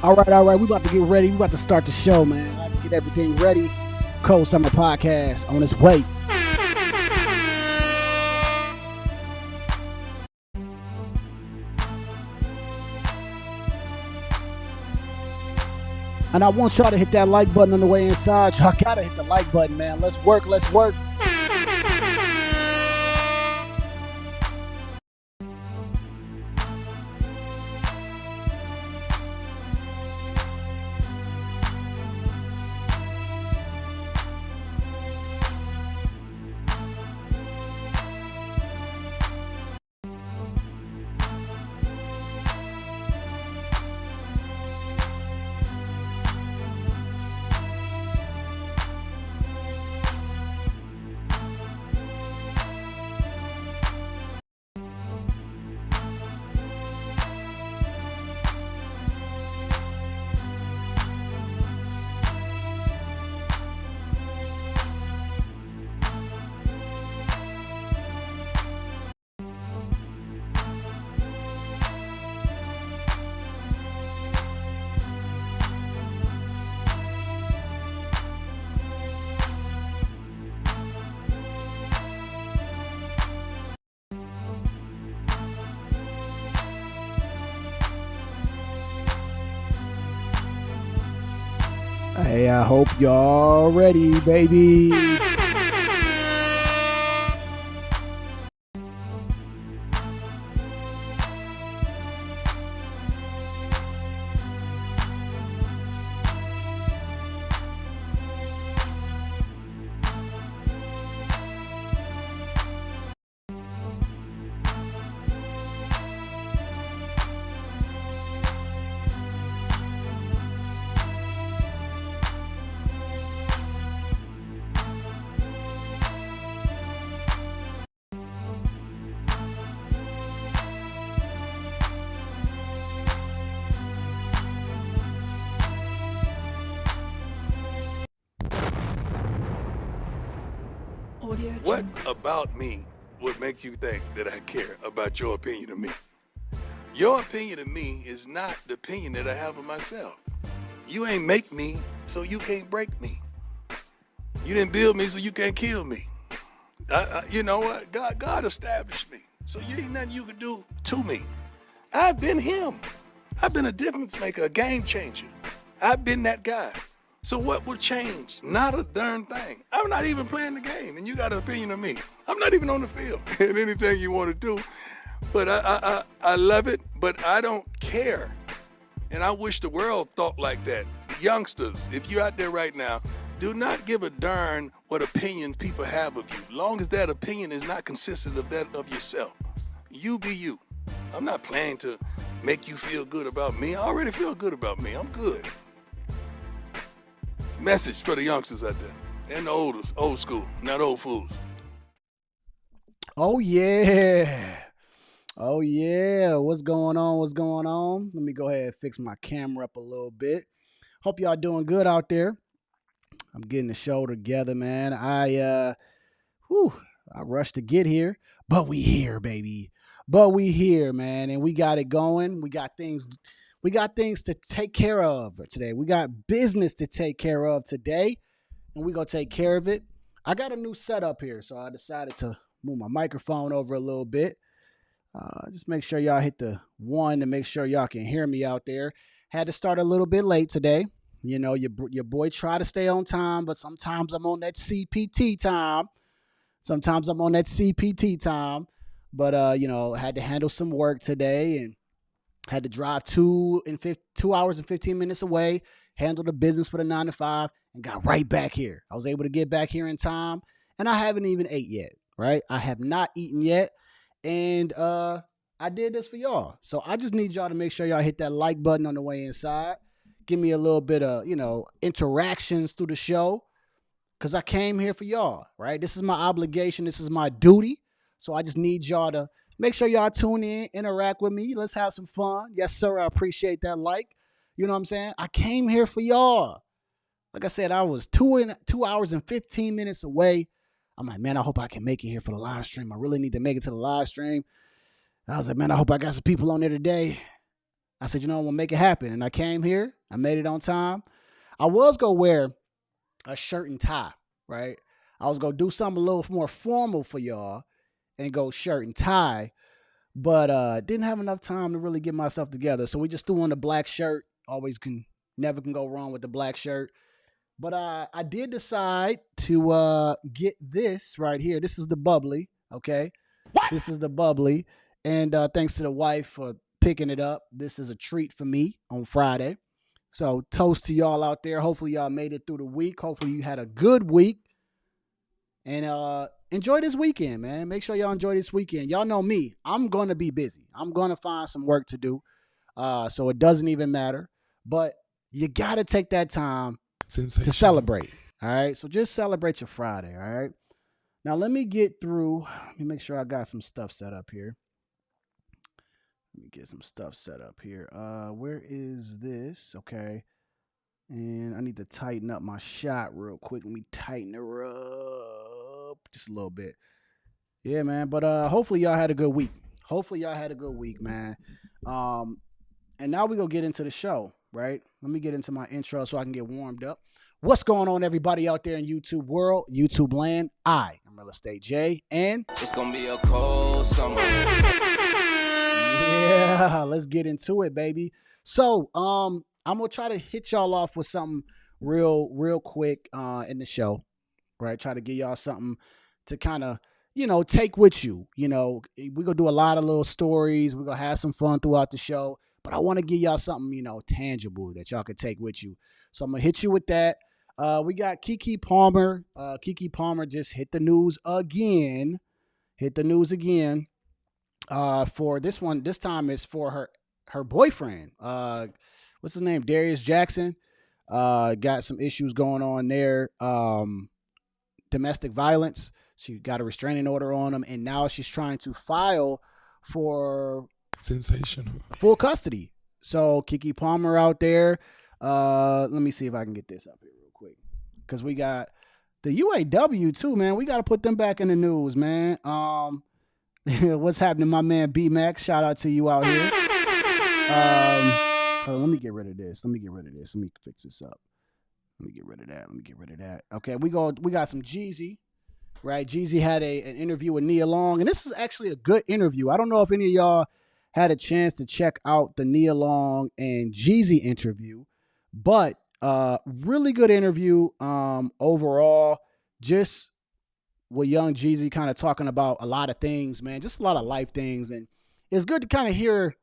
All right. We about to get ready. We about to start the show, man. I get everything ready. Cold Summer Podcast on its way. And I want y'all to hit that like button on the way inside. Y'all gotta hit the like button, man. Let's work. Let's work. Hey, I hope y'all ready, baby. What about me would make you think that I care about your opinion of me? Your opinion of me is not the opinion that I have of myself. You ain't make me, so you can't break me. You didn't build me, so you can't kill me. You know what? God established me, so you ain't nothing you can do to me. I've been him. I've been a difference maker, a game changer. I've been that guy. So what will change? Not a darn thing. I'm not even playing the game, and you got an opinion of me. I'm not even on the field. And anything you want to do, but I love it, but I don't care. And I wish the world thought like that. Youngsters, if you're out there right now, do not give a darn what opinions people have of you, long as that opinion is not consistent of that of yourself. You be you. I'm not playing to make you feel good about me. I already feel good about me. I'm good. Message for the youngsters out there and the old school, not old fools. Oh yeah. Oh yeah. What's going on? What's going on? Let me go ahead and fix my camera up a little bit. Hope y'all doing good out there. I'm getting the show together, man. I rushed to get here, but we here, baby. But we here, man, and we got it going. We got things to take care of today. We got business to take care of today, and we're going to take care of it. I got a new setup here, so I decided to move my microphone over a little bit. Just make sure y'all hit the one to make sure y'all can hear me out there. Had to start a little bit late today. You know, your boy try to stay on time, but sometimes I'm on that CPT time. But, had to handle some work today and had to drive 2 hours and 15 minutes away, handle the business for the 9 to 5, and got right back here. I was able to get back here in time, and I haven't even ate yet, right? I have not eaten yet, and I did this for y'all. So I just need y'all to make sure y'all hit that like button on the way inside. Give me a little bit of, interactions through the show, because I came here for y'all, right? This is my obligation. This is my duty. So I just need y'all to make sure y'all tune in, interact with me. Let's have some fun. Yes, sir. I appreciate that like. You know what I'm saying? I came here for y'all. Like I said, I was 2 hours and 15 minutes away. I'm like, man, I hope I can make it here for the live stream. I really need to make it to the live stream. I was like, man, I hope I got some people on there today. I said, I'm gonna make it happen. And I came here. I made it on time. I was gonna wear a shirt and tie, right? I was gonna do something a little more formal for y'all and go shirt and tie, but didn't have enough time to really get myself together. So we just threw on the black shirt. Always can never can go wrong with the black shirt. But I did decide to get this right here. This is the bubbly, okay? What? This is the bubbly. And thanks to the wife for picking it up. This is a treat for me on Friday. So toast to y'all out there. Hopefully y'all made it through the week. Hopefully you had a good week. And enjoy this weekend, man. Make sure y'all enjoy this weekend. Y'all know me. I'm going to be busy. I'm going to find some work to do. So it doesn't even matter. But you got to take that time to celebrate. All right. So just celebrate your Friday. All right. Now let me get through. Let me make sure I got some stuff set up here. Let me get some stuff set up here. Where is this? Okay. And I need to tighten up my shot real quick. Let me tighten her up just a little bit. Yeah, man. But hopefully y'all had a good week. Hopefully y'all had a good week, man. And now we're going to get into the show, right? Let me get into my intro so I can get warmed up. What's going on, everybody out there in YouTube world, YouTube land? I am Real Estate Jay, and it's going to be a cold summer. Yeah, let's get into it, baby. So, I'm going to try to hit y'all off with something real quick in the show, right? Try to give y'all something to kind of, take with you. We're going to do a lot of little stories. We're going to have some fun throughout the show. But I want to give y'all something, tangible that y'all could take with you. So I'm going to hit you with that. We got Keke Palmer. Keke Palmer just hit the news again. For this one. This time it's for her boyfriend. What's his name? Daruis Jackson. Got some issues going on there. Domestic violence. She got a restraining order on him, and now she's trying to file for sensational full custody. So Keke Palmer out there. Let me see if I can get this up here real quick, because we got the UAW too, man. We got to put them back in the news, man. What's happening, my man B Max? Shout out to you out here. Let me get rid of this. Let me fix this up. Let me get rid of that. Okay, we got some Jeezy. Right, Jeezy had an interview with Nia Long, and this is actually a good interview. I don't know if any of y'all had a chance to check out the Nia Long and Jeezy interview, but really good interview overall. Just with young Jeezy kind of talking about a lot of things, man, just a lot of life things, and it's good to kind of hear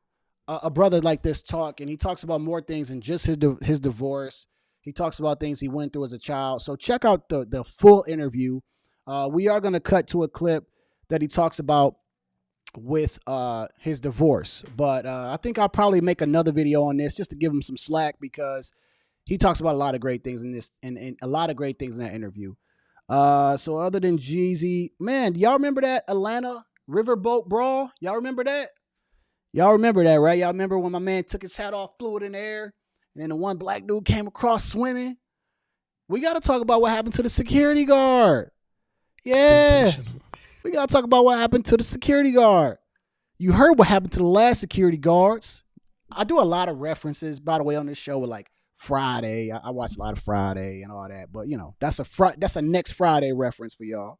a brother like this talk, and he talks about more things than just his divorce. He talks about things he went through as a child. So check out the full interview. We are going to cut to a clip that he talks about with his divorce. But I think I'll probably make another video on this just to give him some slack, because he talks about a lot of great things in this and a lot of great things in that interview. So other than Jeezy, man, y'all remember that Atlanta Riverboat Brawl? Y'all remember that? Y'all remember that, right? Y'all remember when my man took his hat off, flew it in the air, and then the one black dude came across swimming? We got to talk about what happened to the security guard. Yeah, we got to talk about what happened to the security guard. You heard what happened to the last security guards. I do a lot of references, by the way, on this show with like Friday. I watch a lot of Friday and all that, but that's a next Friday reference for y'all.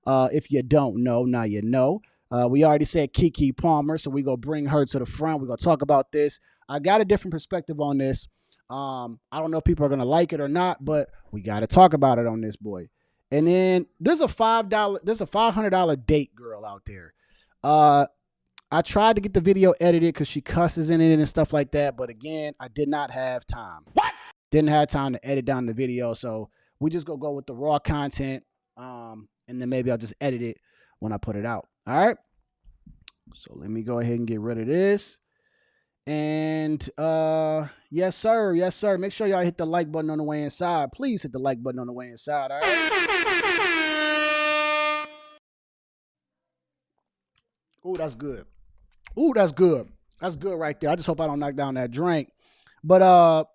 If you don't know, now you know. We already said Keke Palmer, so we gonna bring her to the front. We're gonna talk about this. I got a different perspective on this. I don't know if people are gonna like it or not, but we got to talk about it on this, boy. And then there's a $500 date girl out there. I tried to get the video edited because she cusses in it and stuff like that, but again, I did not have time. What? Didn't have time to edit down the video, so we just gonna go with the raw content, and then maybe I'll just edit it when I put it out. All right. So let me go ahead and get rid of this. And yes, sir. Make sure y'all hit the like button on the way inside. Please hit the like button on the way inside. All right. Oh, that's good. That's good right there. I just hope I don't knock down that drink. But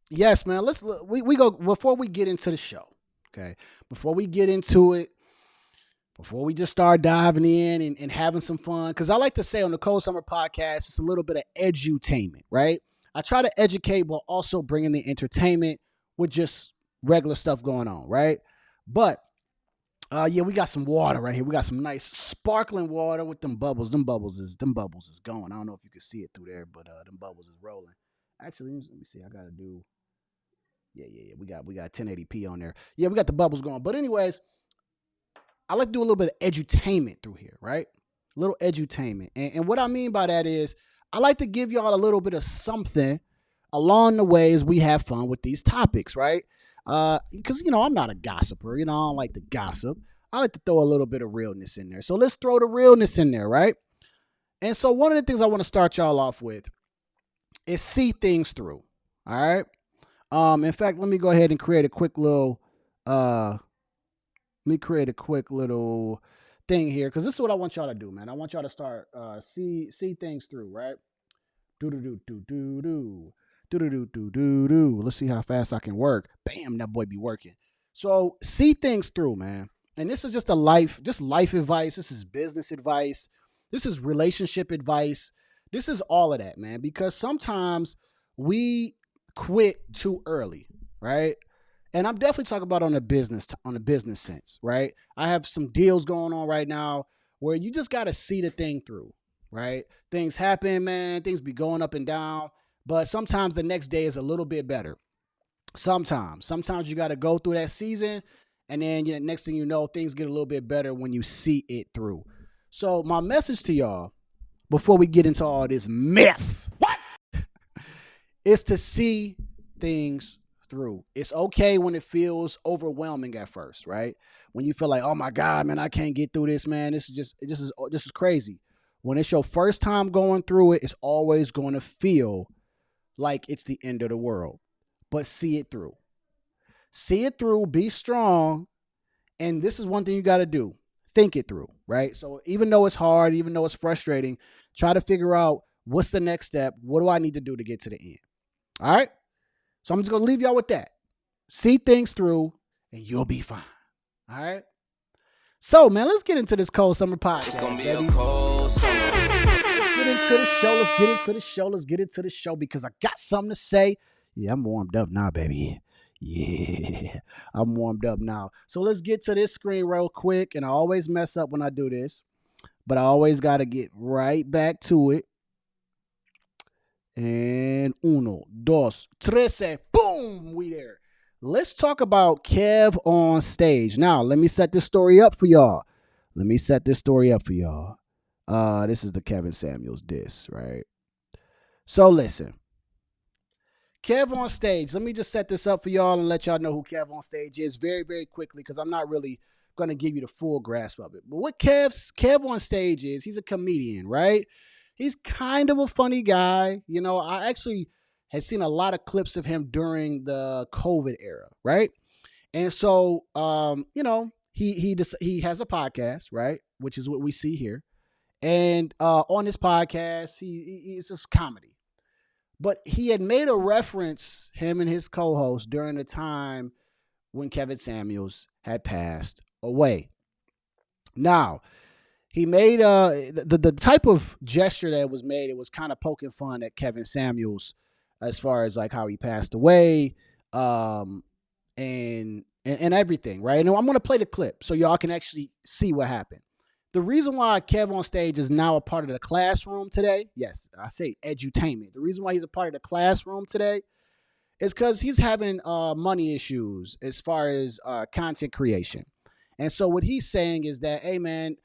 yes, man. We go before we get into the show. Okay, before we get into it, before we just start diving in and having some fun, because I like to say on the Cold Summer Podcast, it's a little bit of edutainment, right? I try to educate while also bringing the entertainment with just regular stuff going on, right? But yeah, we got some water right here. We got some nice sparkling water with them bubbles. Them bubbles is going. I don't know if you can see it through there, but them bubbles is rolling. Actually, let me see. I gotta do. Yeah. We got 1080p on there. Yeah, we got the bubbles going. But anyways, I like to do a little bit of edutainment through here, right? A little edutainment. And what I mean by that is I like to give y'all a little bit of something along the way as we have fun with these topics, right? Because, I'm not a gossiper. I don't like to gossip. I like to throw a little bit of realness in there. So let's throw the realness in there, right? And so one of the things I want to start y'all off with is see things through, all right? In fact, let me go ahead and create a quick little thing here, because this is what I want y'all to do, man. I want y'all to start see things through, right? Do do do do do do do do do do do. Let's see how fast I can work. Bam, that boy be working. So see things through, man. And this is just life advice. This is business advice. This is relationship advice. This is all of that, man. Because sometimes we quit too early, right? And I'm definitely talking about on a business sense, right? I have some deals going on right now where you just got to see the thing through, right? Things happen, man. Things be going up and down, but sometimes the next day is a little bit better. Sometimes you got to go through that season, and then next thing you know, things get a little bit better when you see it through. So my message to y'all before we get into all this mess, is to see things through. It's okay when it feels overwhelming at first, right? When you feel like, oh my God, man, I can't get through this, man. This is crazy. When it's your first time going through it, it's always going to feel like it's the end of the world. But see it through. See it through, be strong. And this is one thing you got to do. Think it through, right? So even though it's hard, even though it's frustrating, try to figure out what's the next step? What do I need to do to get to the end? All right? So I'm just going to leave y'all with that. See things through, and you'll be fine. All right? So, man, let's get into this Cold Summer Podcast. It's gonna be baby. a cold summer. Let's get into the show because I got something to say. Yeah, I'm warmed up now, baby. Yeah, I'm warmed up now. So let's get to this screen real quick. And I always mess up when I do this, but I always got to get right back to it. And uno, dos, trece, boom, we there. Let's talk about Kev on stage. Now, let me set this story up for y'all. This is the Kevin Samuels diss, right? So listen. Kev on stage. Let me just set this up for y'all and let y'all know who Kev on stage is very, very quickly, because I'm not really going to give you the full grasp of it. But what Kev on stage is, he's a comedian, right? He's kind of a funny guy. I actually had seen a lot of clips of him during the COVID era, right? And so, he has a podcast, right? Which is what we see here. And on this podcast, it's just comedy. But he had made a reference, him and his co-host, during the time when Kevin Samuels had passed away. Now, he made the type of gesture that was made. It was kind of poking fun at Kevin Samuels as far as like how he passed away, and everything, right? And I'm going to play the clip so y'all can actually see what happened. The reason why Kev on stage is now a part of the classroom today, yes, I say edutainment. The reason why he's a part of the classroom today is because he's having money issues as far as content creation. And so what he's saying is that, hey, man,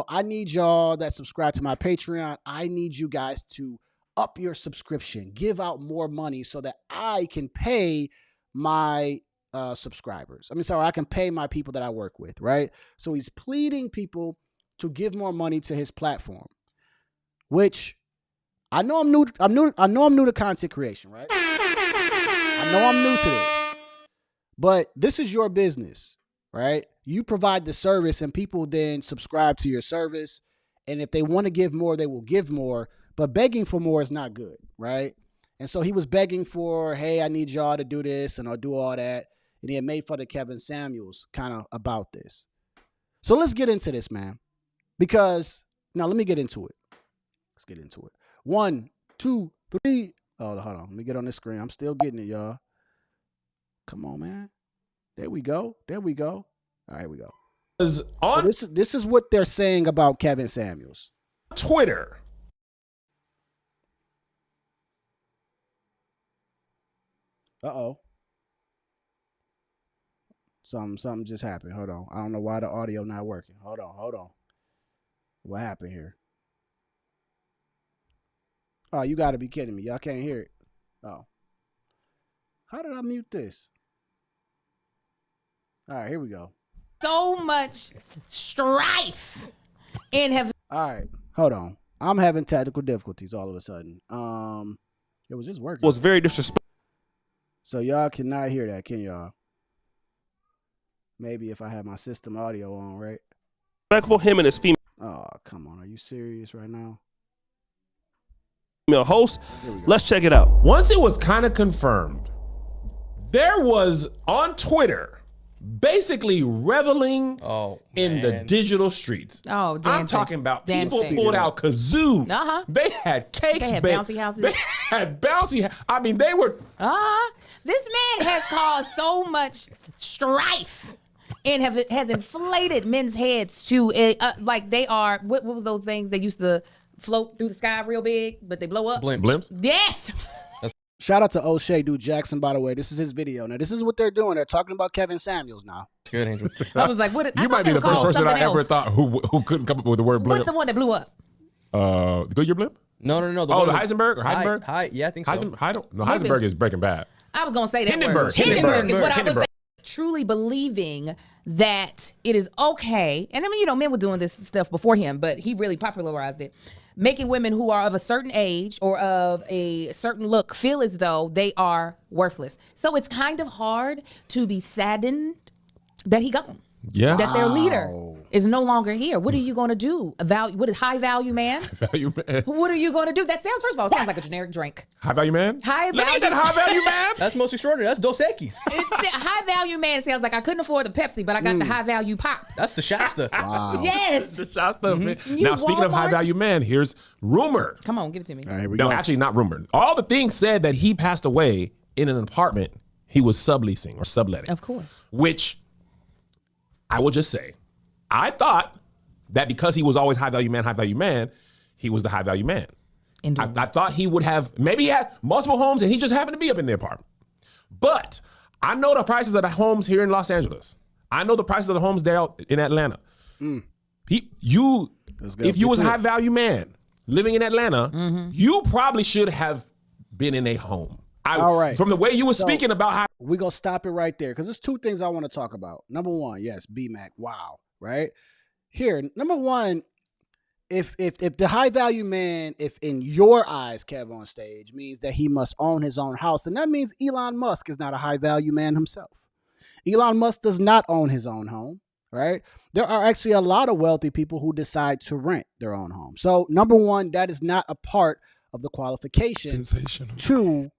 I need y'all that subscribe to my Patreon. I need you guys to up your subscription, give out more money so that I can pay my subscribers. I can pay my people that I work with, right? So he's pleading people to give more money to his platform, which I know I'm new to content creation, right? I know I'm new to this, but this is your business, right? You provide the service and people then subscribe to your service. And if they want to give more, they will give more, but begging for more is not good, right? And so he was begging for, hey, I need y'all to do this and I'll do all that. And he had made fun of Kevin Samuels kind of about this. So let's get into this, man. Because now let me get into it. Let's get into it. 1, 2, 3. Oh, hold on. Let me get on this screen. I'm still getting it, y'all. Come on, man. There we go. There we go. All right, here we go. So this is what they're saying about Kevin Samuels. Twitter. Uh-oh. Something just happened. Hold on. I don't know why the audio not working. Hold on. What happened here? Oh, you got to be kidding me. Y'all can't hear it. Oh. How did I mute this? All right, here we go. So much strife in heaven. All right, hold on. I'm having technical difficulties all of a sudden. It was just working. Was very disrespectful. So y'all cannot hear that, can y'all? Maybe if I have my system audio on, right? Respectful him and his female come on. Are you serious right now? host. Let's check it out. Once it was kind of confirmed, there was on Twitter basically reveling in the digital streets. Oh, dancing. I'm talking about Dancing. people pulled out kazoos. Uh-huh. They had cakes. They had bouncy houses. They had bouncy. I mean, they were. This man has caused so much strife and has inflated men's heads to like they are. What was those things they used to float through the sky real big, but they blow up? Blimps. Yes. Shout out to O'Shea Dude Jackson, by the way. This is his video. Now, this is what they're doing. They're talking about Kevin Samuels now. It's good, Angel. I was like, what? You might be the first person I ever else. thought who couldn't come up with the word blimp. What's the one that blew up? The Goodyear blimp? No. The Heisenberg or Heisenberg? Yeah, I think so. Heisenberg is Breaking Bad. I was gonna say that Hindenburg. word. Hindenburg is what I was Hindenburg. saying. Truly believing that it is okay, and I mean, men were doing this stuff before him, but he really popularized it. Making women who are of a certain age or of a certain look feel as though they are worthless. So it's kind of hard to be saddened that he gone. Yeah. That their leader is no longer here. What are you going to do? What is high value man? Value man. What are you going to do? That sounds, first of all, it sounds like a generic drink. High value man? High Let me value. get that high value man. That's most extraordinary. That's Dos Equis. High value man sounds like I couldn't afford the Pepsi, but I got the high value pop. That's the Shasta. Wow. Yes. The shot stuff, man. You Now, speaking of high Walmart? value man, here's rumor. Come on, give it to me. All right, here we No, go. actually not rumor. All the things said that he passed away in an apartment he was subleasing or subletting. Of course. Which I will just say, I thought that because he was always high value man, he was the high value man. I thought he would have, maybe he had multiple homes and he just happened to be up in the apartment. But I know the prices of the homes here in Los Angeles. I know the prices of the homes there in Atlanta. If you was a high value man living in Atlanta, you probably should have been in a home. All right. From the way you were speaking about how. We're going to stop it right there because there's two things I want to talk about. Number one, yes, B-Mac. Wow. Right? Here, number one, if the high value man, if in your eyes, Kev on stage, means that he must own his own house, then that means Elon Musk is not a high value man himself. Elon Musk does not own his own home, right? There are actually a lot of wealthy people who decide to rent their own home. So number one, that is not a part of the qualification to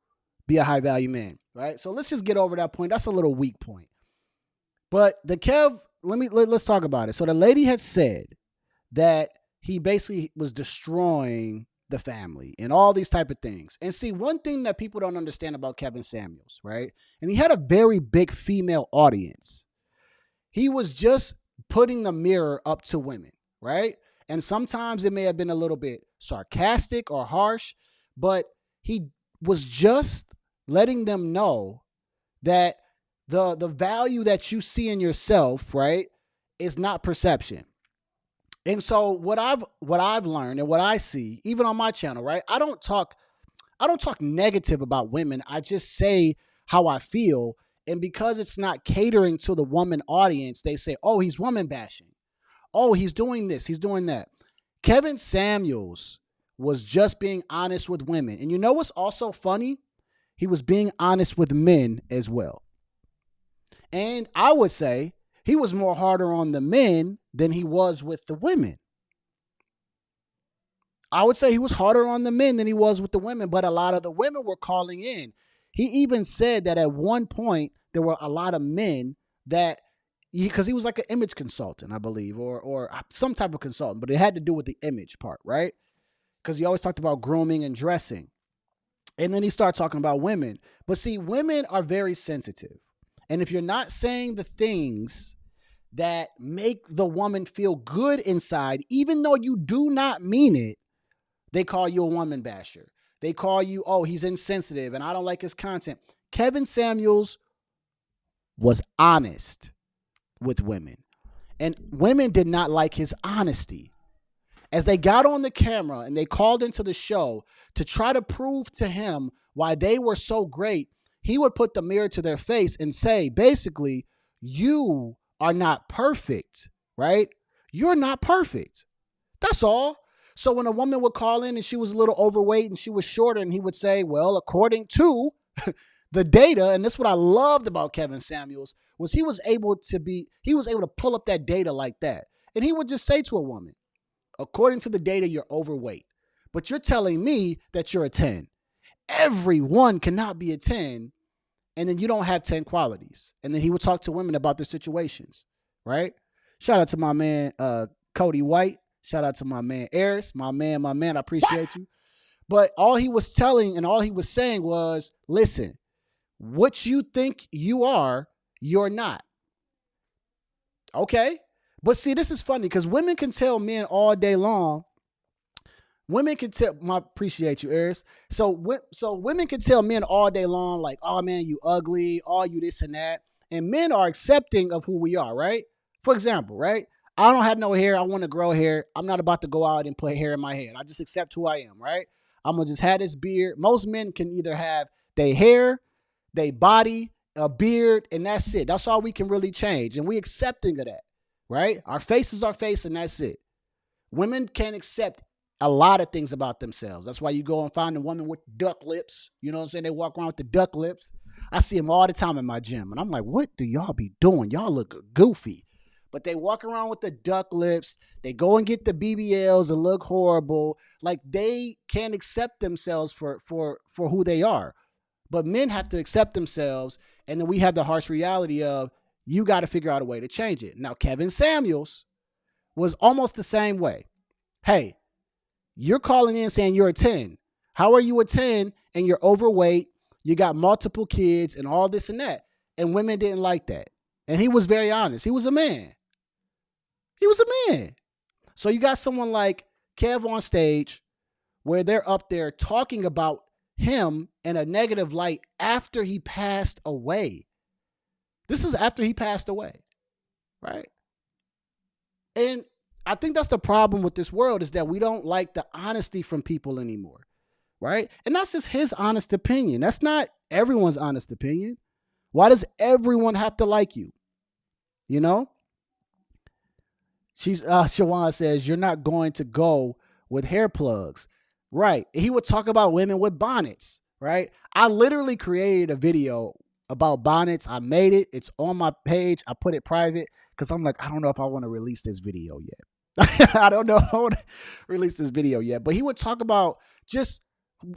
be a high value man, right? So let's just get over that point. That's a little weak point. But the Kev, let's talk about it. So the lady had said that he basically was destroying the family and all these type of things. And see, one thing that people don't understand about Kevin Samuels, right? And he had a very big female audience. He was just putting the mirror up to women, right? And sometimes it may have been a little bit sarcastic or harsh, but he was just letting them know that the value that you see in yourself, right, is not perception. And so what I've learned and what I see, even on my channel, right, I don't talk negative about women. I just say how I feel. And because it's not catering to the woman audience, they say, oh, he's woman bashing. Oh, he's doing this, he's doing that. Kevin Samuels was just being honest with women. And you know what's also funny? He was being honest with men as well. And I would say he was more harder on the men than he was with the women. I would say he was harder on the men than he was with the women, but a lot of the women were calling in. He even said that at one point there were a lot of men that because he was like an image consultant, I believe, or some type of consultant, but it had to do with the image part, right? Because he always talked about grooming and dressing. And then he started talking about women. But see, women are very sensitive. And if you're not saying the things that make the woman feel good inside, even though you do not mean it, they call you a woman basher. They call you, oh, he's insensitive and I don't like his content. Kevin Samuels was honest with women. And women did not like his honesty. As they got on the camera and they called into the show to try to prove to him why they were so great, he would put the mirror to their face and say, basically, you are not perfect, right? You're not perfect. That's all. So when a woman would call in and she was a little overweight and she was shorter, and he would say, well, according to the data, and this is what I loved about Kevin Samuels, was he was able to pull up that data like that. And he would just say to a woman, according to the data, you're overweight, but you're telling me that you're a 10. Everyone cannot be a 10, and then you don't have 10 qualities. And then he would talk to women about their situations, right? Shout out to my man, Cody White. Shout out to my man, Eris, my man, I appreciate you. But all he was telling and all he was saying was, listen, what you think you are, you're not. Okay? But see, this is funny because women can tell men all day long. Women can tell, appreciate you, Eris. So women can tell men all day long, like, oh man, you ugly, oh, you this and that. And men are accepting of who we are, right? For example, right? I don't have no hair. I want to grow hair. I'm not about to go out and put hair in my head. I just accept who I am, right? I'm going to just have this beard. Most men can either have their hair, their body, a beard, and that's it. That's all we can really change. And we accepting of that, right? Our face is our face, and that's it. Women can't accept a lot of things about themselves. That's why you go and find a woman with duck lips. You know what I'm saying? They walk around with the duck lips. I see them all the time in my gym. And I'm like, what do y'all be doing? Y'all look goofy. But they walk around with the duck lips. They go and get the BBLs and look horrible. Like they can't accept themselves for who they are. But men have to accept themselves. And then we have the harsh reality of you got to figure out a way to change it. Now, Kevin Samuels was almost the same way. Hey, you're calling in saying you're a 10. How are you a 10 and you're overweight? You got multiple kids and all this and that. And women didn't like that. And he was very honest. He was a man. He was a man. So you got someone like Kev on stage where they're up there talking about him in a negative light after he passed away. This is after he passed away, right? And I think that's the problem with this world is that we don't like the honesty from people anymore, right? And that's just his honest opinion. That's not everyone's honest opinion. Why does everyone have to like you? You know? Shawan says, you're not going to go with hair plugs. Right. He would talk about women with bonnets, right? I literally created a video about bonnets. I made it. It's on my page. I put it private because I'm like, I don't know if I want to release this video yet. I don't know if I want to release this video yet. But he would talk about just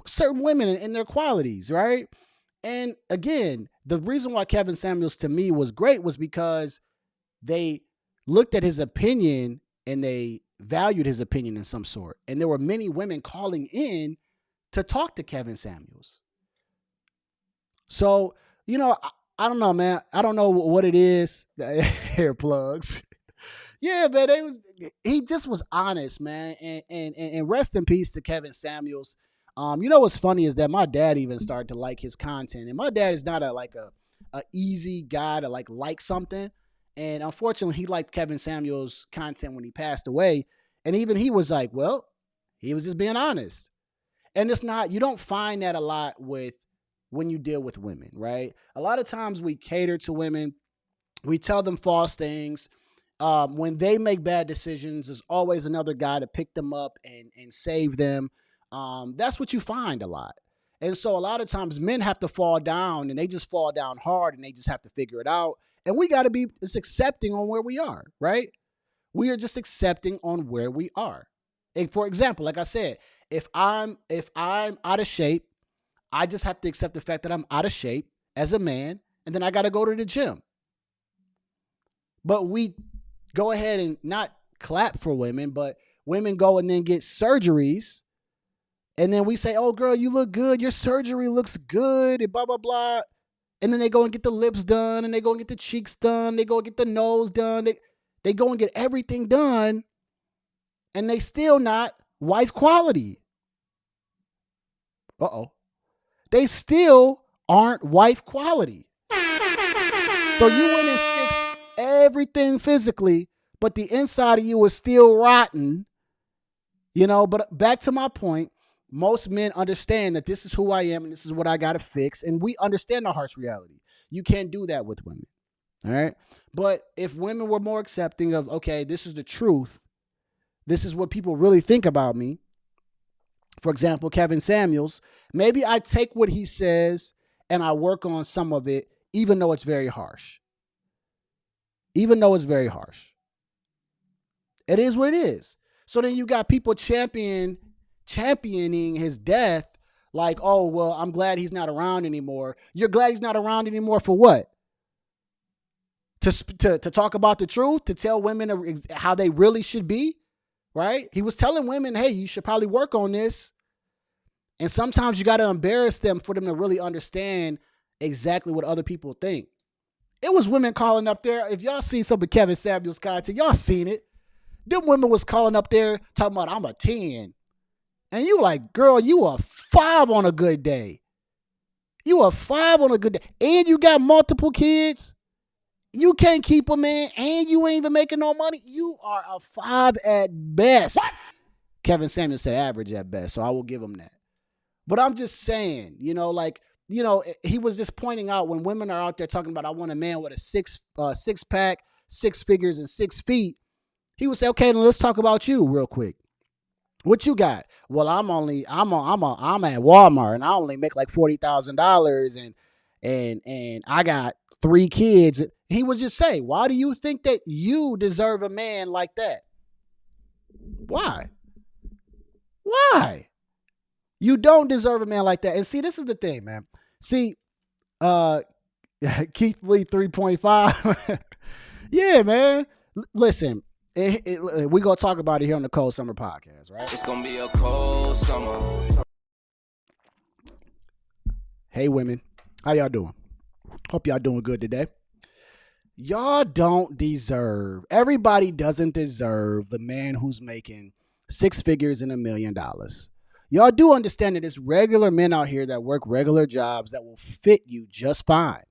certain women and their qualities, right? And again, the reason why Kevin Samuels to me was great was because they looked at his opinion and they valued his opinion in some sort. And there were many women calling in to talk to Kevin Samuels. So, you know, I don't know, man. I don't know what it is. Hair plugs. Yeah, man. He just was honest, man. And rest in peace to Kevin Samuels. You know what's funny is that my dad even started to like his content. And my dad is not a easy guy to like something. And unfortunately, he liked Kevin Samuels' content when he passed away. And even he was like, well, he was just being honest. And it's not, you don't find that a lot when you deal with women, right? A lot of times we cater to women. We tell them false things. When they make bad decisions, there's always another guy to pick them up and save them. That's what you find a lot. And so a lot of times men have to fall down and they just fall down hard and they just have to figure it out. And we got to be just accepting on where we are, right? We are just accepting on where we are. And for example, like I said, if I'm out of shape, I just have to accept the fact that I'm out of shape as a man, and then I got to go to the gym. But we go ahead and not clap for women, but women go and then get surgeries. And then we say, oh, girl, you look good. Your surgery looks good and blah, blah, blah. And then they go and get the lips done and they go and get the cheeks done. They go and get the nose done. They go and get everything done. And they still not wife quality. Uh-oh. They still aren't wife quality. So you went and fixed everything physically, but the inside of you is still rotten. You know, but back to my point, most men understand that this is who I am and this is what I got to fix. And we understand the harsh reality. You can't do that with women. All right. But if women were more accepting of, okay, this is the truth. This is what people really think about me. For example, Kevin Samuels, maybe I take what he says and I work on some of it, even though it's very harsh. Even though it's very harsh. It is what it is. So then you got people championing his death like, oh, well, I'm glad he's not around anymore. You're glad he's not around anymore for what? To talk about the truth, to tell women how they really should be, right? He was telling women, hey, you should probably work on this. And sometimes you got to embarrass them for them to really understand exactly what other people think. It was women calling up there. If y'all see some of Kevin Samuels' content, y'all seen it. Them women was calling up there talking about, I'm a 10. And you like, girl, you a 5 on a good day. You a 5 on a good day. And you got multiple kids. You can't keep a man and you ain't even making no money. You are a 5 at best. What? Kevin Samuels said average at best, so I will give him that. But I'm just saying, you know, like, you know, he was just pointing out when women are out there talking about, I want a man with a six pack, 6 figures and 6 feet. He would say, okay, then let's talk about you real quick. What you got? Well, I'm at Walmart and I only make like $40,000 and I got 3 kids. He would just say, why do you think that you deserve a man like that? Why? Why? You don't deserve a man like that. And see, this is the thing, man. See, Keith Lee 3.5. Yeah, man. Listen, we're going to talk about it here on the Cold Summer Podcast, right? It's going to be a cold summer. Hey, women. How y'all doing? Hope y'all doing good today. Y'all don't deserve, everybody doesn't deserve the man who's making 6 figures and $1 million. Y'all do understand that there's regular men out here that work regular jobs that will fit you just fine.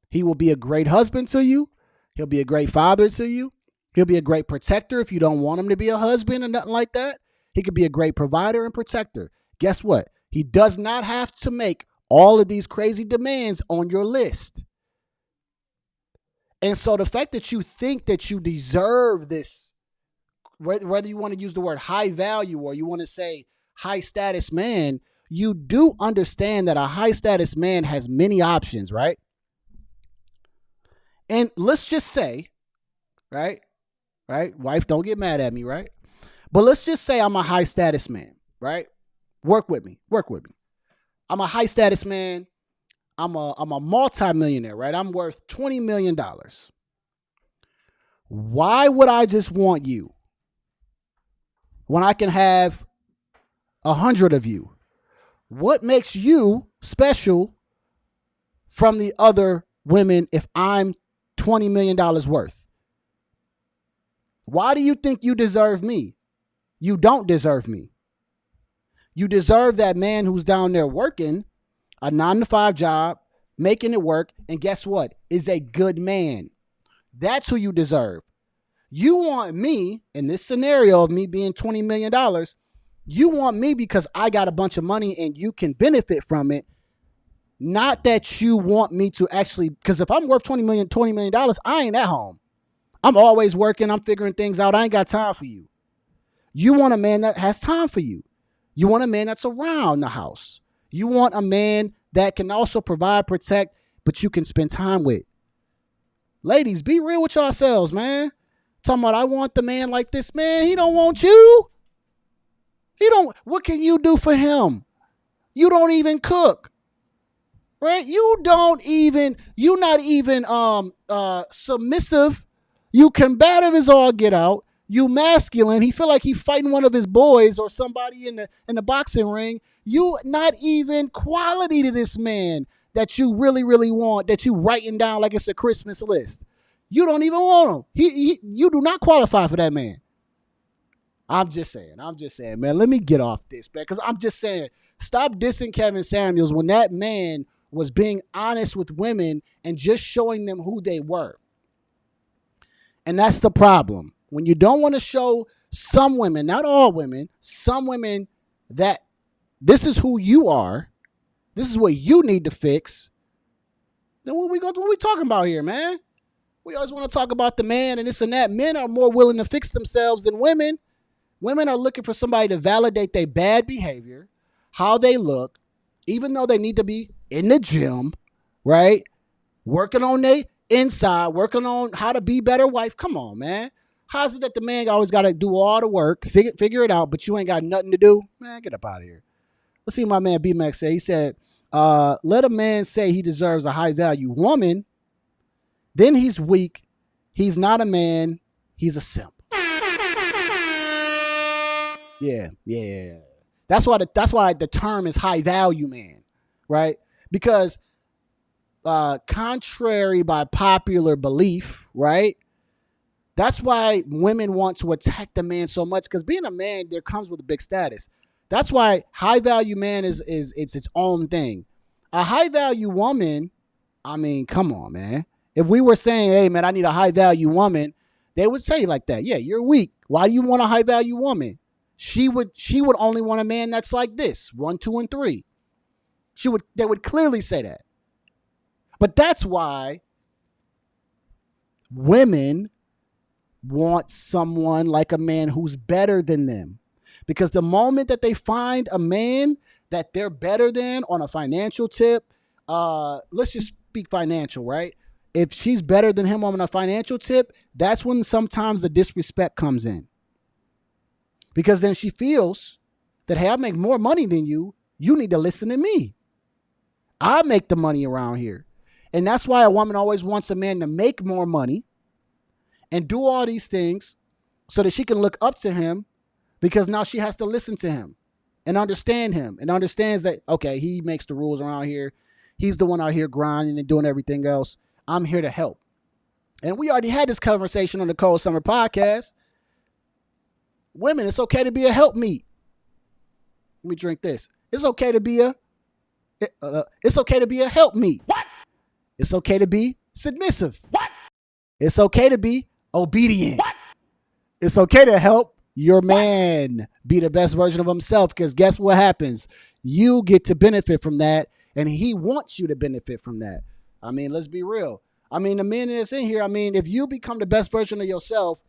He will be a great husband to you. He'll be a great father to you. He'll be a great protector if you don't want him to be a husband or nothing like that. He could be a great provider and protector. Guess what? He does not have to make all of these crazy demands on your list. And so the fact that you think that you deserve this, whether you want to use the word high value or you want to say high status man, you do understand that a high status man has many options, right? And let's just say, right? Wife, don't get mad at me, right? But let's just say I'm a high status man, right? Work with me. I'm a high status man. I'm a multi-millionaire, right? I'm worth $20 million. Why would I just want you when I can have 100 of you? What makes you special from the other women if I'm $20 million worth? Why do you think you deserve me? You don't deserve me. You deserve that man who's down there working a 9-to-5 job, making it work, and guess what? Is a good man. That's who you deserve. You want me, in this scenario of me being $20 million, you want me because I got a bunch of money and you can benefit from it. Not that you want me to actually, because if I'm worth $20 million, I ain't at home. I'm always working. I'm figuring things out. I ain't got time for you. You want a man that has time for you. You want a man that's around the house. You want a man that can also provide, protect, but you can spend time with. Ladies, be real with yourselves, man. Talking about, I want the man like this. Man, he don't want you. What can you do for him? You don't even cook. Right? You're not even submissive You combative as all get out. You masculine. He feel like he fighting one of his boys or somebody in the boxing ring. You not even quality to this man that you really, really want, that you writing down like it's a Christmas list. You don't even want him. You do not qualify for that man. I'm just saying, man. Let me get off this, man, because I'm just saying, stop dissing Kevin Samuels when that man was being honest with women and just showing them who they were. And that's the problem. When you don't want to show some women, not all women, some women that this is who you are, this is what you need to fix, then what we talking about here, man? We always want to talk about the man and this and that. Men are more willing to fix themselves than women. Women are looking for somebody to validate their bad behavior, how they look, even though they need to be in the gym, right? Working on their inside, working on how to be a better wife. Come on, man. How's it that the man always got to do all the work, figure it out, but you ain't got nothing to do? Man, get up out of here. Let's see what my man B-Max say. He said, let a man say he deserves a high-value woman, then he's weak. He's not a man. He's a simp. Yeah. That's why the term is high-value man, right? Because contrary by popular belief, right? That's why women want to attack the man so much, because being a man, there comes with a big status. That's why high-value man is its own thing. A high-value woman, I mean, come on, man. If we were saying, hey, man, I need a high-value woman, they would say like that. Yeah, you're weak. Why do you want a high-value woman? She would only want a man that's like this, 1, 2, and 3. They would clearly say that. But that's why women want someone like a man who's better than them. Because the moment that they find a man that they're better than on a financial tip, let's just speak financial, right? If she's better than him on a financial tip, that's when sometimes the disrespect comes in. Because then she feels that, hey, I make more money than you. You need to listen to me. I make the money around here. And that's why a woman always wants a man to make more money and do all these things so that she can look up to him, because now she has to listen to him and understand him and understands that, okay, he makes the rules around here. He's the one out here grinding and doing everything else. I'm here to help. And we already had this conversation on the Cold Summer podcast. Women, it's okay to be a helpmeet. Let me drink this. It's okay to be a helpmeet. What? It's okay to be submissive. What? It's okay to be obedient. What? It's okay to help your man be the best version of himself, because guess what happens? You get to benefit from that, and he wants you to benefit from that. I mean, let's be real. I mean, the men that's in here, I mean, if you become the best version of yourself,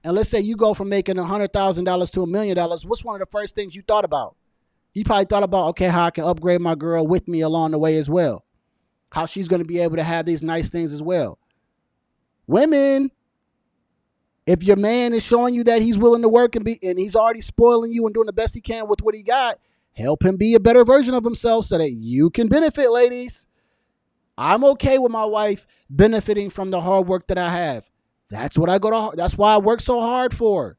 and let's say you go from making $100,000 to $1 million, what's one of the first things you thought about? You probably thought about, okay, how I can upgrade my girl with me along the way as well. How she's going to be able to have these nice things as well. Women, if your man is showing you that he's willing to work and he's already spoiling you and doing the best he can with what he got, help him be a better version of himself so that you can benefit, ladies. I'm okay with my wife benefiting from the hard work that I have. That's why I work so hard for.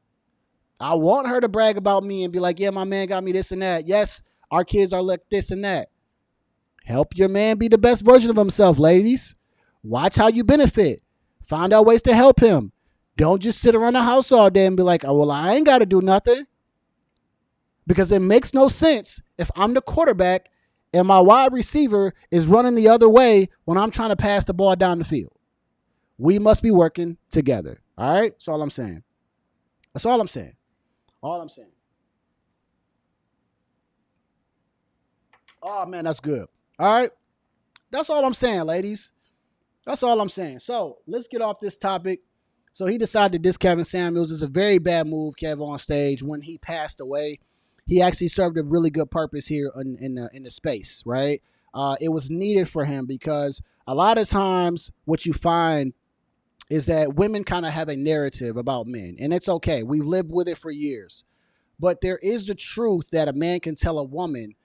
I want her to brag about me and be like, yeah, my man got me this and that. Yes, our kids are like this and that. Help your man be the best version of himself, ladies. Watch how you benefit. Find out ways to help him. Don't just sit around the house all day and be like, oh, well, I ain't got to do nothing. Because it makes no sense if I'm the quarterback and my wide receiver is running the other way when I'm trying to pass the ball down the field. We must be working together. All right? That's all I'm saying. That's all I'm saying. All I'm saying. Oh, man, that's good. All right? That's all I'm saying, ladies. That's all I'm saying. So let's get off this topic. So he decided to diss Kevin Samuels. It's a very bad move, Kev, on stage. When he passed away, he actually served a really good purpose here in the space, right? It was needed for him, because a lot of times what you find is that women kind of have a narrative about men, and it's okay. We've lived with it for years. But there is the truth that a man can tell a woman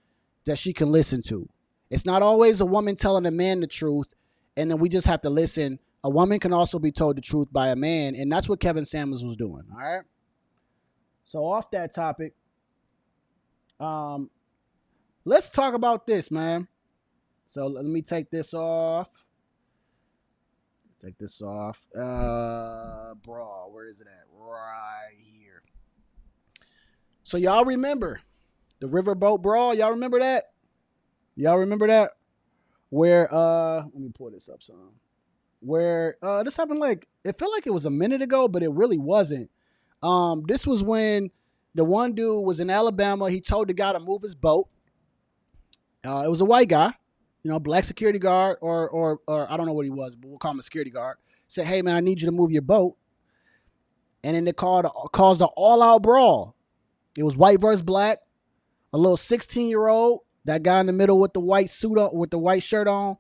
that she can listen to. It's not always a woman telling a man the truth, and then we just have to listen A woman can also be told the truth by a man, and that's what Kevin Samuels was doing. All right. So off that topic, let's talk about this, man. So let me take this off. Brawl. Where is it at? Right here. So y'all remember the Riverboat Brawl? Y'all remember that? Where let me pull this up some. Where this happened it felt like it was a minute ago, but it really wasn't. This was when the one dude was in Alabama. He told the guy to move his boat. It was a white guy, black security guard, or I don't know what he was, but we'll call him a security guard. Said, "Hey man, I need you to move your boat." And then they caused an all-out brawl. It was white versus black. A little 16-year-old, that guy in the middle with the white suit on, with the white shirt on,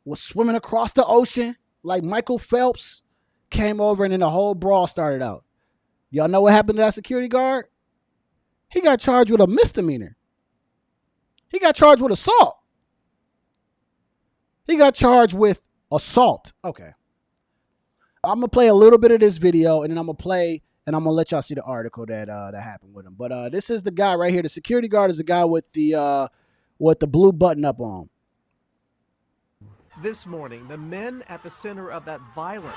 was swimming across the ocean like Michael Phelps, came over, and then the whole brawl started out. Y'all know what happened to that security guard? He got charged with a misdemeanor. He got charged with assault. Okay. I'm going to play a little bit of this video, and then I'm going to let y'all see the article that happened with him. But this is the guy right here. The security guard is the guy with the blue button up on. This morning, the men at the center of that violent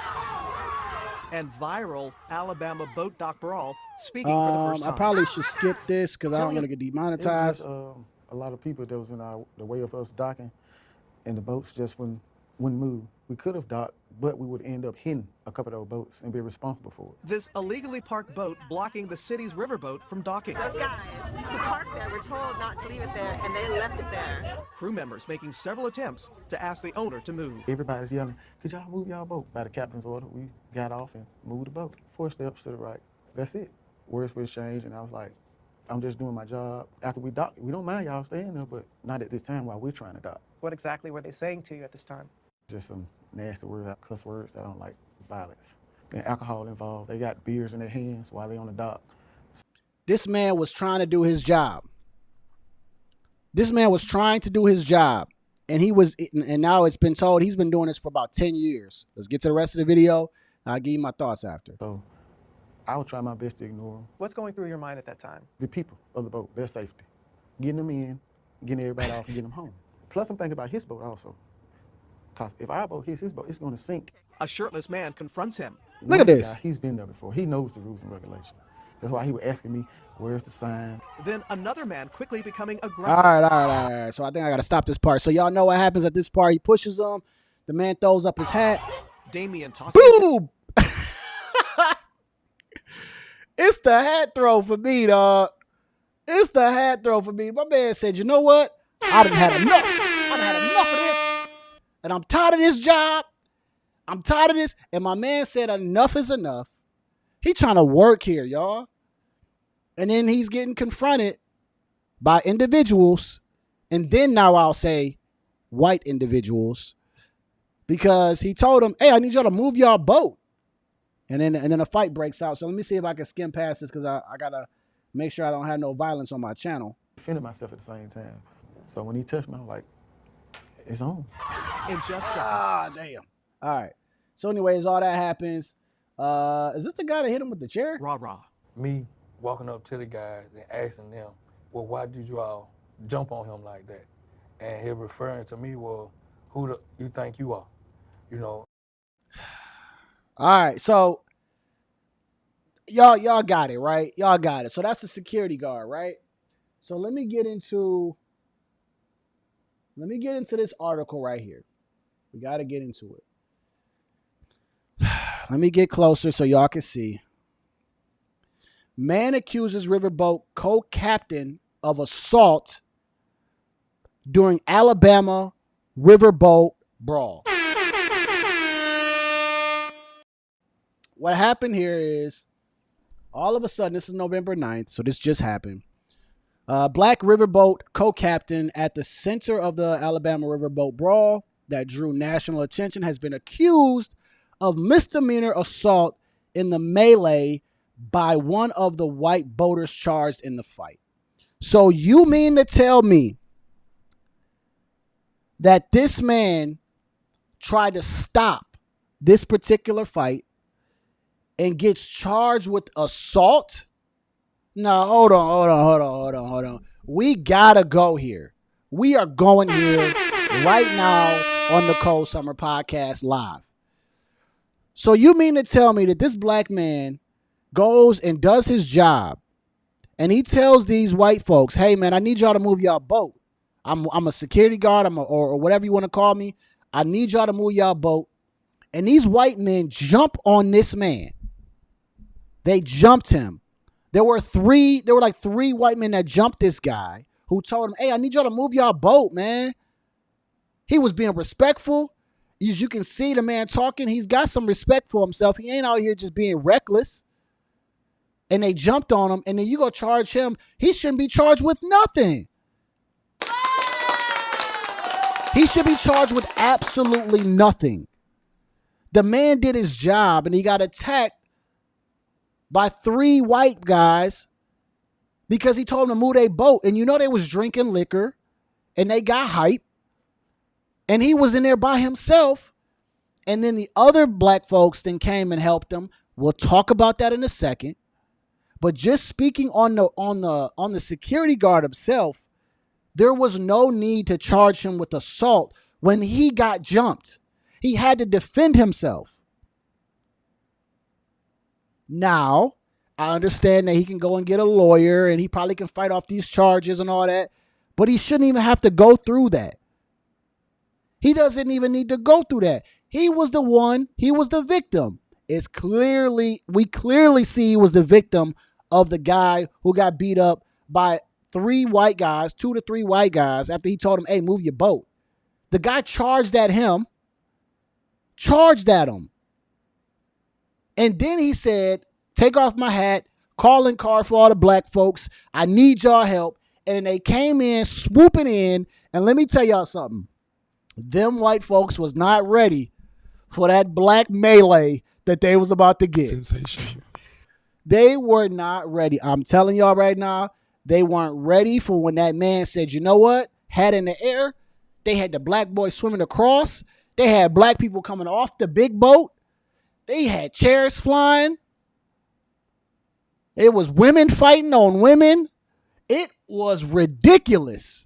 and viral Alabama boat dock brawl speaking for the first time. I probably should skip this because I don't want to get demonetized. A lot of people that was in the way of us docking, and the boats just wouldn't move. We could have docked, but we would end up hitting a couple of those boats and be responsible for it. This illegally parked boat blocking the city's riverboat from docking. Those guys who parked there were told not to leave it there, and they left it there. Crew members making several attempts to ask the owner to move. Everybody's yelling, "Could y'all move y'all boat?" By the captain's order, we got off and moved the boat. 4 steps to the right. That's it. Words were exchanged, and I was like, I'm just doing my job. After we dock, we don't mind y'all staying there, but not at this time while we're trying to dock. What exactly were they saying to you at this time? Just some nasty words, cuss words. I don't like violence. And alcohol involved. They got beers in their hands while they on the dock. This man was trying to do his job. And now it's been told he's been doing this for about 10 years. Let's get to the rest of the video. I'll give you my thoughts after. So I would try my best to ignore them. What's going through your mind at that time? The people of the boat, their safety. Getting them in, getting everybody off, and getting them home. Plus, I'm thinking about his boat also. Because if our boat hits his boat, it's going to sink. A shirtless man confronts him. Look at this. He's been there before. He knows the rules and regulations. That's why he was asking me, where's the sign? Then another man quickly becoming aggressive. All right. So I think I got to stop this part. So y'all know what happens at this part. He pushes him. The man throws up his hat. Damien tosses. Boom! It's the hat throw for me, dog. My man said, you know what? I done had enough of this. And I'm tired of this job. I'm tired of this. And my man said, enough is enough. He trying to work here, y'all. And then he's getting confronted by individuals. And then now I'll say white individuals. Because he told them, hey, I need y'all to move y'all boat. And then a fight breaks out. So let me see if I can skim past this because I got to make sure I don't have no violence on my channel. Defended myself at the same time. So when he touched me, I was like, it's on. In just seconds. Ah, damn. All right. So anyways, all that happens. Is this the guy that hit him with the chair? Rah. Me walking up to the guys and asking them, well, why did you all jump on him like that? And he referring to me, well, who do you think you are? You know. All right. So y'all got it, right? Y'all got it. So that's the security guard, right? So let me get into this article right here. We got to get into it. Let me get closer so y'all can see. Man accuses riverboat co-captain of assault during Alabama riverboat brawl. What happened here is, all of a sudden, this is November 9th, so this just happened. Black riverboat co-captain at the center of the Alabama riverboat brawl that drew national attention has been accused of misdemeanor assault in the melee by one of the white boaters charged in the fight. So you mean to tell me that this man tried to stop this particular fight and gets charged with assault. No, hold on. We gotta go here. We are going here right now on the Cold Summer Podcast live. So you mean to tell me that this black man goes and does his job and he tells these white folks, hey man, I need y'all to move y'all boat. I'm a security guard, or whatever you want to call me. I need y'all to move y'all boat. And these white men jump on this man. They jumped him. There were like three white men that jumped this guy who told him, hey, I need y'all to move y'all boat, man. He was being respectful. As you can see the man talking, he's got some respect for himself. He ain't out here just being reckless. And they jumped on him, and then you go charge him. He shouldn't be charged with nothing. He should be charged with absolutely nothing. The man did his job, and he got attacked by three white guys because he told them to move their boat. And you know they was drinking liquor, and they got hype. And he was in there by himself. And then the other black folks then came and helped him. We'll talk about that in a second. But just speaking on the security guard himself, there was no need to charge him with assault when he got jumped. He had to defend himself. Now, I understand that he can go and get a lawyer and he probably can fight off these charges and all that, but he shouldn't even have to go through that. He doesn't even need to go through that. He was the victim. We clearly see he was the victim of the guy who got beat up by two to three white guys after he told him, hey, move your boat. The guy charged at him. And then he said, take off my hat, calling car for all the black folks. I need y'all help. And then they came in, swooping in. And let me tell y'all something. Them white folks was not ready for that black melee that they was about to get. Sensation. They were not ready. I'm telling y'all right now, they weren't ready for when that man said, you know what? Hat in the air. They had the black boy swimming across. They had black people coming off the big boat. They had chairs flying. It was women fighting on women. It was ridiculous.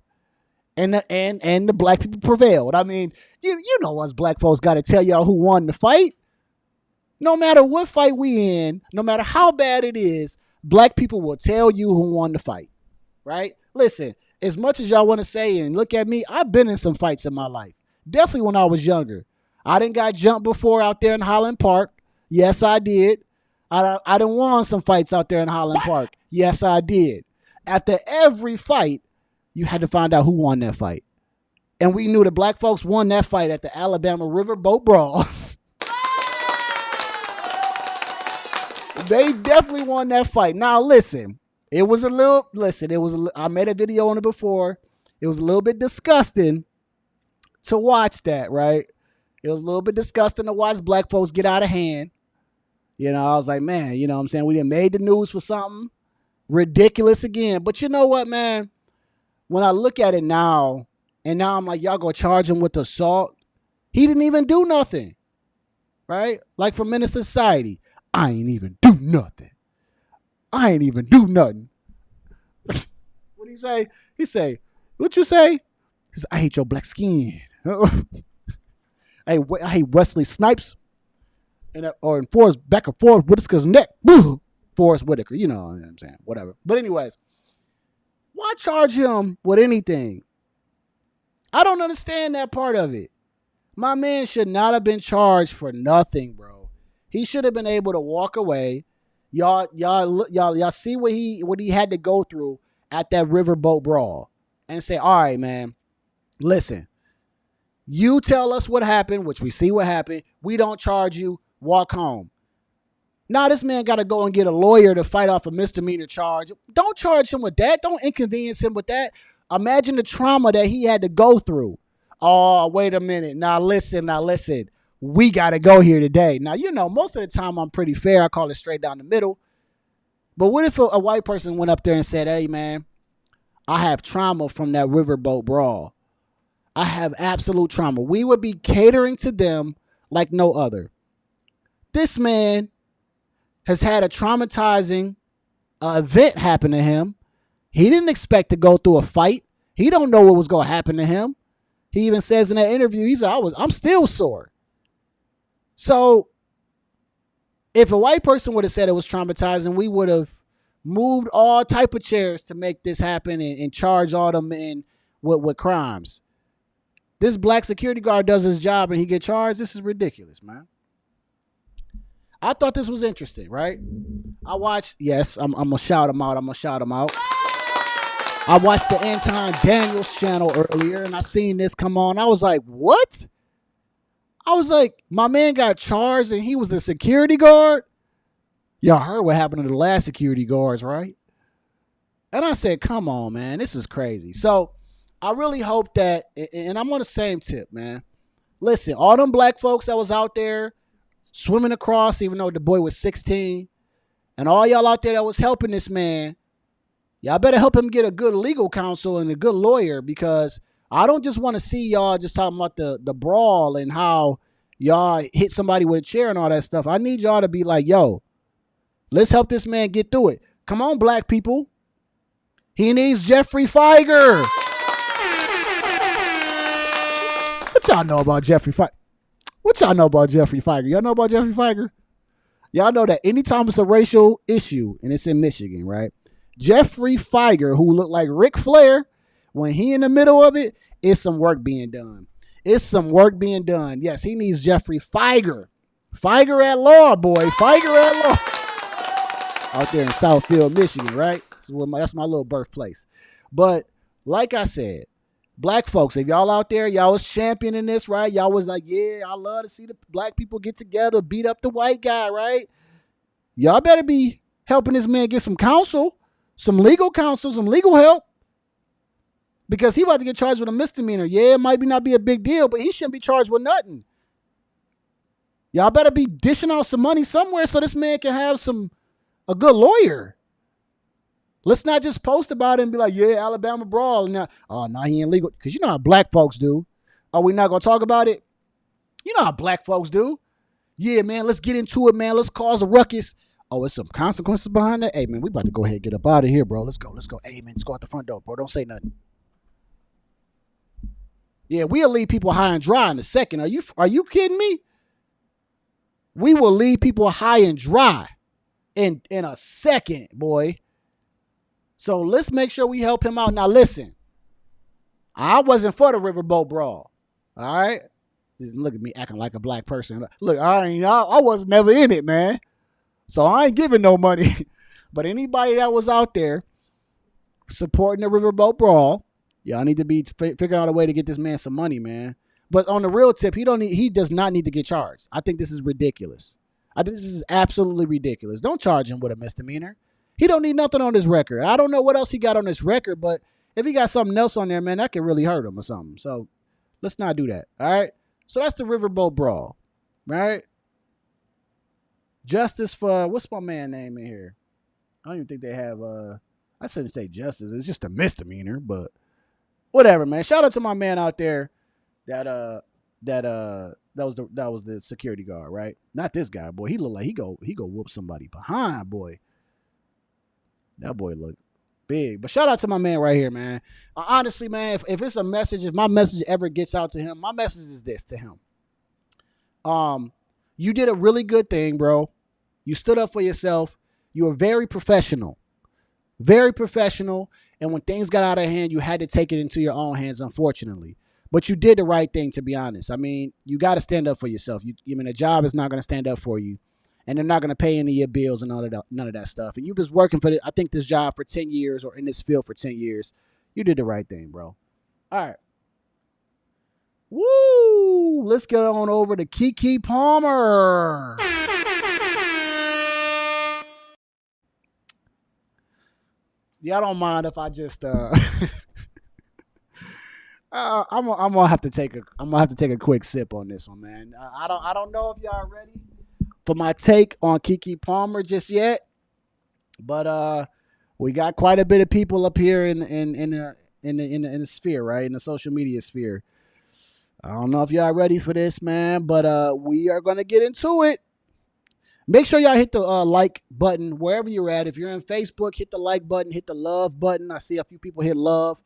And the black people prevailed. I mean, you know us black folks got to tell y'all who won the fight. No matter what fight we in, no matter how bad it is, black people will tell you who won the fight, right? Listen, as much as y'all want to say and look at me, I've been in some fights in my life. Definitely when I was younger. I done got jumped before out there in Highland Park. Yes, I did. I done won some fights out there in Highland Park. Yes, I did. After every fight, you had to find out who won that fight. And we knew the black folks won that fight at the Alabama Riverboat Brawl. They definitely won that fight. Now, listen, I made a video on it before. It was a little bit disgusting to watch that, right? It was a little bit disgusting to watch black folks get out of hand. You know, I was like, man, you know what I'm saying? We done made the news for something ridiculous again. But you know what, man? When I look at it now, and now I'm like, y'all gonna charge him with assault? He didn't even do nothing, right? Like for Menace to Society, I ain't even do nothing. What'd he say? He say, what you say? He said, I hate your black skin. I hate Wesley Snipes. Or in Forrest Whitaker's neck. Forrest Whitaker, you know what I'm saying? Whatever. But anyways, why charge him with anything? I don't understand that part of it. My man should not have been charged for nothing, bro. He should have been able to walk away. Y'all see what he had to go through at that riverboat brawl and say, all right, man, listen, you tell us what happened, which we see what happened. We don't charge you. Walk home. Now this man got to go and get a lawyer to fight off a misdemeanor charge. Don't charge him with that. Don't inconvenience him with that. Imagine the trauma that he had to go through. Oh, wait a minute. Now listen. We got to go here today. Now, you know, most of the time I'm pretty fair. I call it straight down the middle. But what if a white person went up there and said, hey, man, I have trauma from that riverboat brawl. I have absolute trauma. We would be catering to them like no other. This man has had a traumatizing event happen to him. He didn't expect to go through a fight. He don't know what was going to happen to him. He even says in that interview, he said, I'm still sore. So if a white person would have said it was traumatizing, we would have moved all type of chairs to make this happen and charge all them men with crimes. This black security guard does his job and he get charged. This is ridiculous, man. I thought this was interesting, right? I watched, yes, I'm going to shout him out. I watched the Anton Daniels channel earlier and I seen this come on. I was like, what? I was like, my man got charged and he was the security guard? Y'all heard what happened to the last security guards, right? And I said, come on, man, this is crazy. So I really hope that, and I'm on the same tip, man. Listen, all them black folks that was out there swimming across, even though the boy was 16, and all y'all out there that was helping this man, y'all better help him get a good legal counsel and a good lawyer, because I don't just want to see y'all just talking about the brawl and how y'all hit somebody with a chair and all that stuff. I need y'all to be like, yo, let's help this man get through it. Come on, black people. He needs Jeffrey Feiger. What y'all know about Jeffrey Feiger? Y'all know about Jeffrey Feiger? Y'all know that anytime it's a racial issue, and it's in Michigan, right? Jeffrey Feiger, who looked like Ric Flair, when he in the middle of it, it's some work being done. Yes, he needs Jeffrey Feiger. Feiger at law, boy. Feiger at law. Out there in Southfield, Michigan, right? That's my little birthplace. But like I said, black folks, if y'all out there, y'all was championing this, right? Y'all was like, yeah, I love to see the black people get together, beat up the white guy, right? Y'all better be helping this man get some counsel, some legal counsel, some legal help. Because he about to get charged with a misdemeanor. Yeah, it might not be a big deal, but he shouldn't be charged with nothing. Y'all better be dishing out some money somewhere so this man can have a good lawyer. Let's not just post about it and be like, yeah, Alabama brawl. Now, he ain't legal. Because you know how black folks do. Are we not going to talk about it? You know how black folks do. Yeah, man, let's get into it, man. Let's cause a ruckus. Oh, it's some consequences behind that. Hey, man, we about to go ahead and get up out of here, bro. Let's go. Hey, man, let's go out the front door, bro. Don't say nothing. Yeah, we'll leave people high and dry in a second. Are you kidding me? We will leave people high and dry in a second, boy. So let's make sure we help him out. Now, listen, I wasn't for the riverboat brawl. All right? Just look at me acting like a black person. Look, I was never in it, man. So I ain't giving no money. But anybody that was out there supporting the riverboat brawl, y'all need to be figuring out a way to get this man some money, man. But on the real tip, he does not need to get charged. I think this is ridiculous. I think this is absolutely ridiculous. Don't charge him with a misdemeanor. He don't need nothing on his record. I don't know what else he got on his record, but if he got something else on there, man, that could really hurt him or something. So let's not do that. All right. So that's the riverboat brawl. Right. Justice for, what's my man name in here? I don't even think they have I shouldn't say justice. It's just a misdemeanor, but whatever, man. Shout out to my man out there that was the security guard, right? Not this guy, boy. He look like he go whoop somebody behind, boy. That boy look big. But shout out to my man right here, man. Honestly, man, if it's a message, if my message ever gets out to him, my message is this to him. You did a really good thing, bro. You stood up for yourself. You were very professional. Very professional. And when things got out of hand, you had to take it into your own hands, unfortunately. But you did the right thing, to be honest. I mean, you got to stand up for yourself. A job is not going to stand up for you. And they're not going to pay any of your bills and none of that stuff. And you was working for, I think, this job for 10 years or in this field for 10 years. You did the right thing, bro. All right. Woo! Let's get on over to Keke Palmer. Y'all don't mind if I just I'm gonna have to take a quick sip on this one, man. I don't know if y'all ready for my take on Keke Palmer just yet, but we got quite a bit of people up here in the sphere, right, in the social media sphere. I don't know if y'all ready for this, man, but we are gonna get into it. Make sure y'all hit the like button wherever you're at. If you're on Facebook, hit the like button, hit the love button. I see a few people hit love.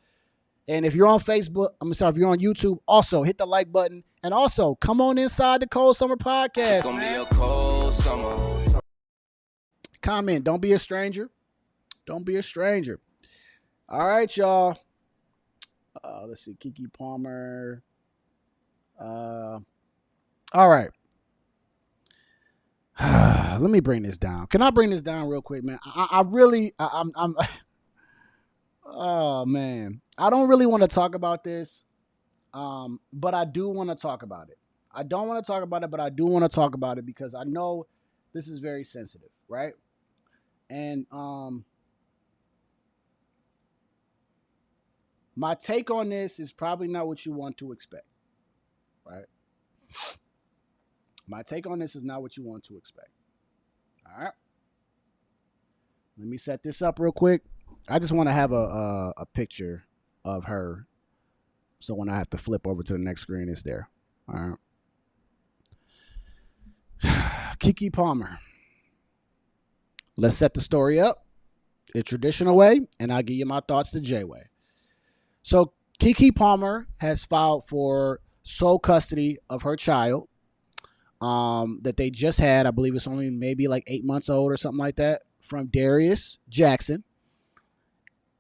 And if you're on Facebook, if you're on YouTube, also hit the like button. And also, come on inside the Cold Summer Podcast. It's gonna be a cold summer. Comment. Don't be a stranger. Don't be a stranger. All right, y'all. Let's see. Keke Palmer. All right. Let me bring this down. Can I bring this down real quick, man? I'm oh man, I don't really want to talk about this, but I do want to talk about it. I don't want to talk about it, but I do want to talk about it because I know this is very sensitive, right? And my take on this is probably not what you want to expect, right? My take on this is not what you want to expect. All right. Let me set this up real quick. I just want to have a picture of her, so when I have to flip over to the next screen, it's there. All right. Keke Palmer. Let's set the story up the traditional way, and I'll give you my thoughts the J way. So Keke Palmer has filed for sole custody of her child that they just had. I believe it's only maybe like 8 months old or something like that, from Daruis Jackson.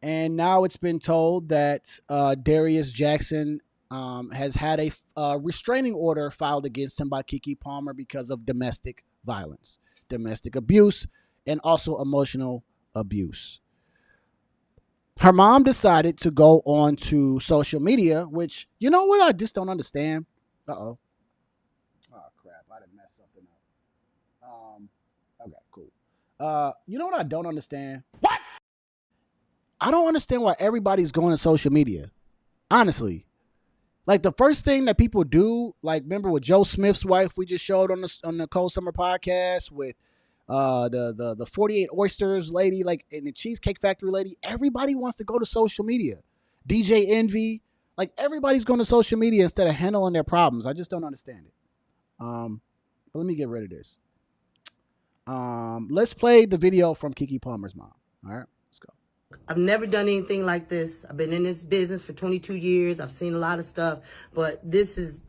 And now it's been told that Daruis Jackson has had a restraining order filed against him by Keke Palmer because of domestic violence, domestic abuse, and also emotional abuse. Her mom decided to go on to social media, which, you know what I just don't understand? Uh-oh. Oh, crap. I didn't mess something up. Okay, cool. You know what I don't understand? What? I don't understand why everybody's going to social media. Honestly. Like, the first thing that people do, like, remember with Joe Smith's wife we just showed on the Cold Summer Podcast with the 48 Oysters lady, like, and the Cheesecake Factory lady, everybody wants to go to social media. DJ Envy, like, everybody's going to social media instead of handling their problems. I just don't understand it. But let me get rid of this. Let's play the video from Keke Palmer's mom. All right, let's go. I've never done anything like this. I've been in this business for 22 years. I've seen a lot of stuff, but this is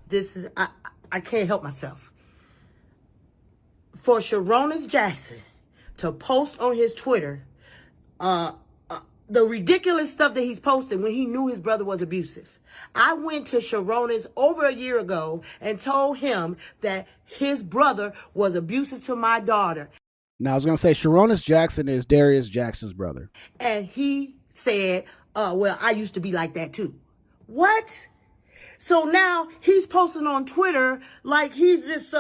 I can't help myself. For Daruis Jackson to post on his Twitter the ridiculous stuff that he's posted when he knew his brother was abusive. I went to Daruis over a year ago and told him that his brother was abusive to my daughter. Now, I was going to say, Daruis Jackson is Daruis Jackson's brother. And he said, well, I used to be like that too. What? So now he's posting on Twitter like he's this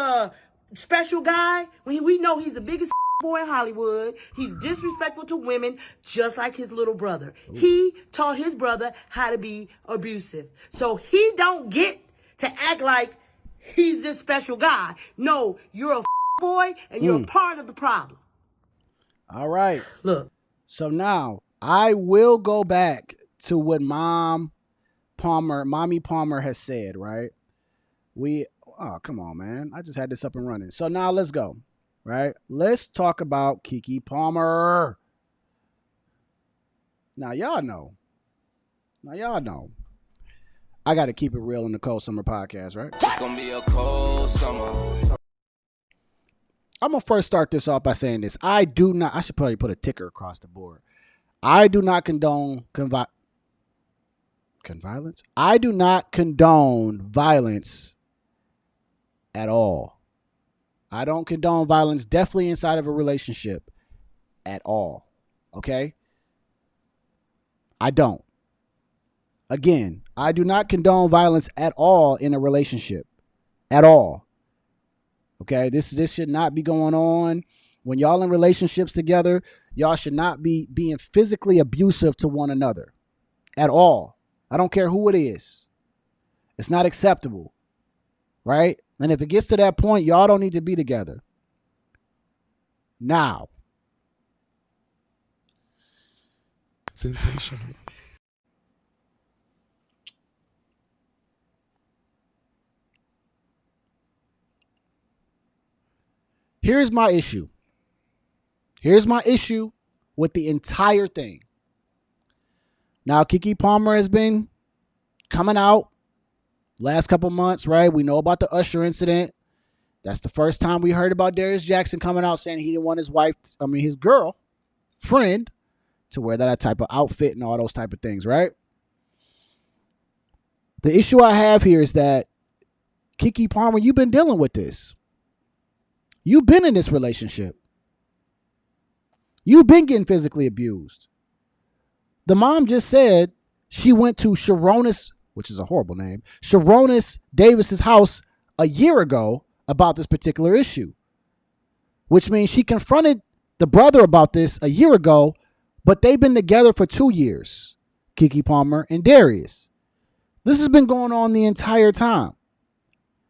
special guy when we know he's the biggest boy in Hollywood. He's disrespectful to women just like his little brother. Ooh. He taught his brother how to be abusive. So he don't get to act like he's this special guy. No, you're a boy and you're a part of the problem. All right. Look. So now I will go back to what Mommy Palmer has said, right? Oh, come on, man. I just had this up and running. So now let's go, right? Let's talk about Keke Palmer. Now, y'all know. I got to keep it real in the Cold Summer Podcast, right? It's going to be a cold summer. I'm going to first start this off by saying this. I should probably put a ticker across the board. I do not condone violence. I do not condone violence at all. I don't condone violence, definitely inside of a relationship at all. Okay? I don't. Again, I do not condone violence at all in a relationship. At all. Okay? This should not be going on. When y'all in relationships together, y'all should not be being physically abusive to one another. At all. I don't care who it is. It's not acceptable. Right? And if it gets to that point, y'all don't need to be together. Now. Sensational. Here's my issue. Here's my issue with the entire thing. Now, Keke Palmer has been coming out last couple months, right? We know about the Usher incident. That's the first time we heard about Daruis Jackson coming out saying he didn't want his girl friend to wear that type of outfit and all those type of things, right? The issue I have here is that Keke Palmer, you've been dealing with this. You've been in this relationship. You've been getting physically abused. The mom just said she went to Sharonis, which is a horrible name, Sharonis Davis's house a year ago about this particular issue, which means she confronted the brother about this a year ago, but they've been together for 2 years, Keke Palmer and Daruis. This has been going on the entire time.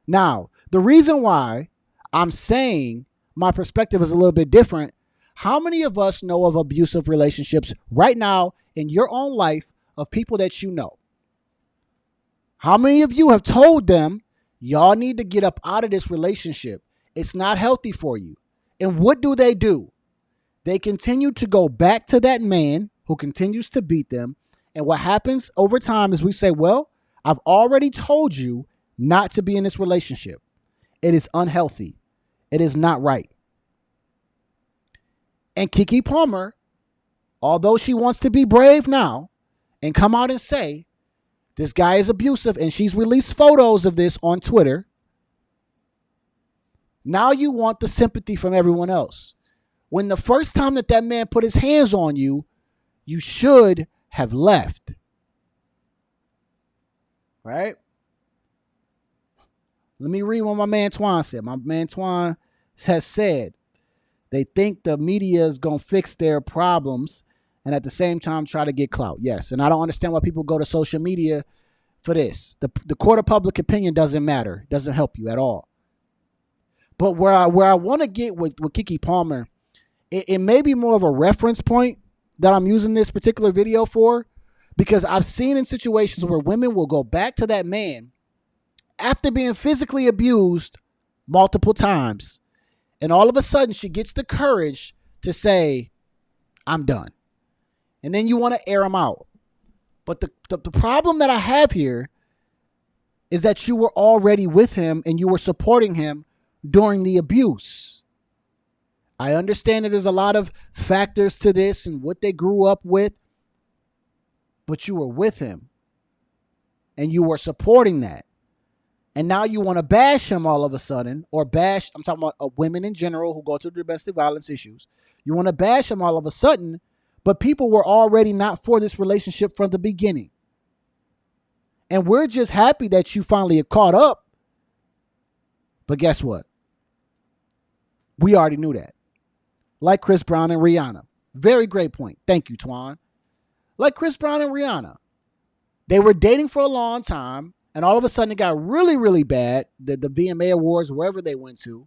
Now, the reason why I'm saying my perspective is a little bit different, how many of us know of abusive relationships right now in your own life of people that you know? How many of you have told them, y'all need to get up out of this relationship? It's not healthy for you. And what do? They continue to go back to that man who continues to beat them. And what happens over time is we say, well, I've already told you not to be in this relationship. It is unhealthy. It is not right. And Keke Palmer, although she wants to be brave now and come out and say this guy is abusive, and she's released photos of this on Twitter, now you want the sympathy from everyone else. When the first time that man put his hands on you, you should have left. Right? Let me read what my man Twan said. My man Twan has said, they think the media is going to fix their problems and at the same time try to get clout. Yes, and I don't understand why people go to social media for this. The court of public opinion doesn't matter. It doesn't help you at all. But where I want to get with Keke Palmer, it may be more of a reference point that I'm using this particular video for, because I've seen in situations where women will go back to that man after being physically abused multiple times, and all of a sudden she gets the courage to say, I'm done. And then you want to air him out. But the problem that I have here is that you were already with him and you were supporting him during the abuse. I understand that there's a lot of factors to this and what they grew up with, but you were with him and you were supporting that. And now you want to bash him all of a sudden, or bash, I'm talking about women in general who go through domestic violence issues. You want to bash him all of a sudden, but people were already not for this relationship from the beginning. And we're just happy that you finally have caught up. But guess what? We already knew that. Like Chris Brown and Rihanna. Very great point. Thank you, Twan. Like Chris Brown and Rihanna. They were dating for a long time, and all of a sudden it got really, really bad. The VMA Awards, wherever they went to.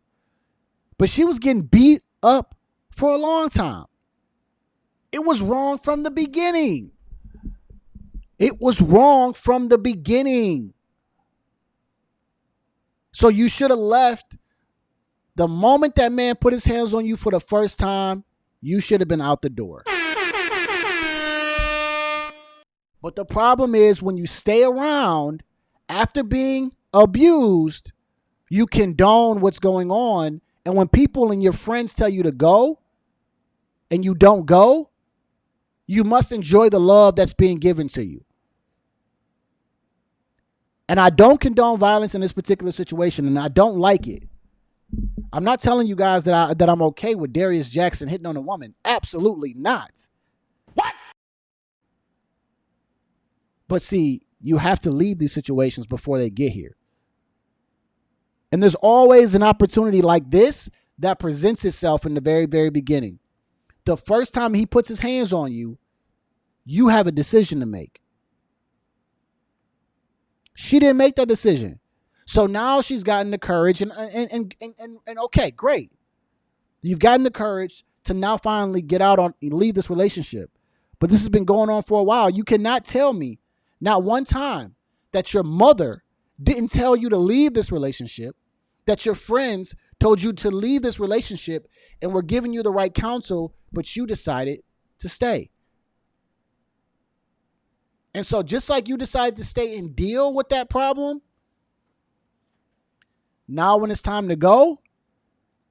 But she was getting beat up for a long time. It was wrong from the beginning. It was wrong from the beginning. So you should have left. The moment that man put his hands on you for the first time, you should have been out the door. But the problem is when you stay around after being abused, you condone what's going on. And when people and your friends tell you to go and you don't go, you must enjoy the love that's being given to you. And I don't condone violence in this particular situation, and I don't like it. I'm not telling you guys that I'm okay with Daruis Jackson hitting on a woman. Absolutely not. What? But see, you have to leave these situations before they get here. And there's always an opportunity like this that presents itself in the very, very beginning. The first time he puts his hands on you, you have a decision to make. She didn't make that decision. So now she's gotten the courage and okay, great. You've gotten the courage to now finally get out on leave this relationship. But this has been going on for a while. You cannot tell me not one time that your mother didn't tell you to leave this relationship, that your friends told you to leave this relationship, and were giving you the right counsel, but you decided to stay. And so just like you decided to stay and deal with that problem, now when it's time to go,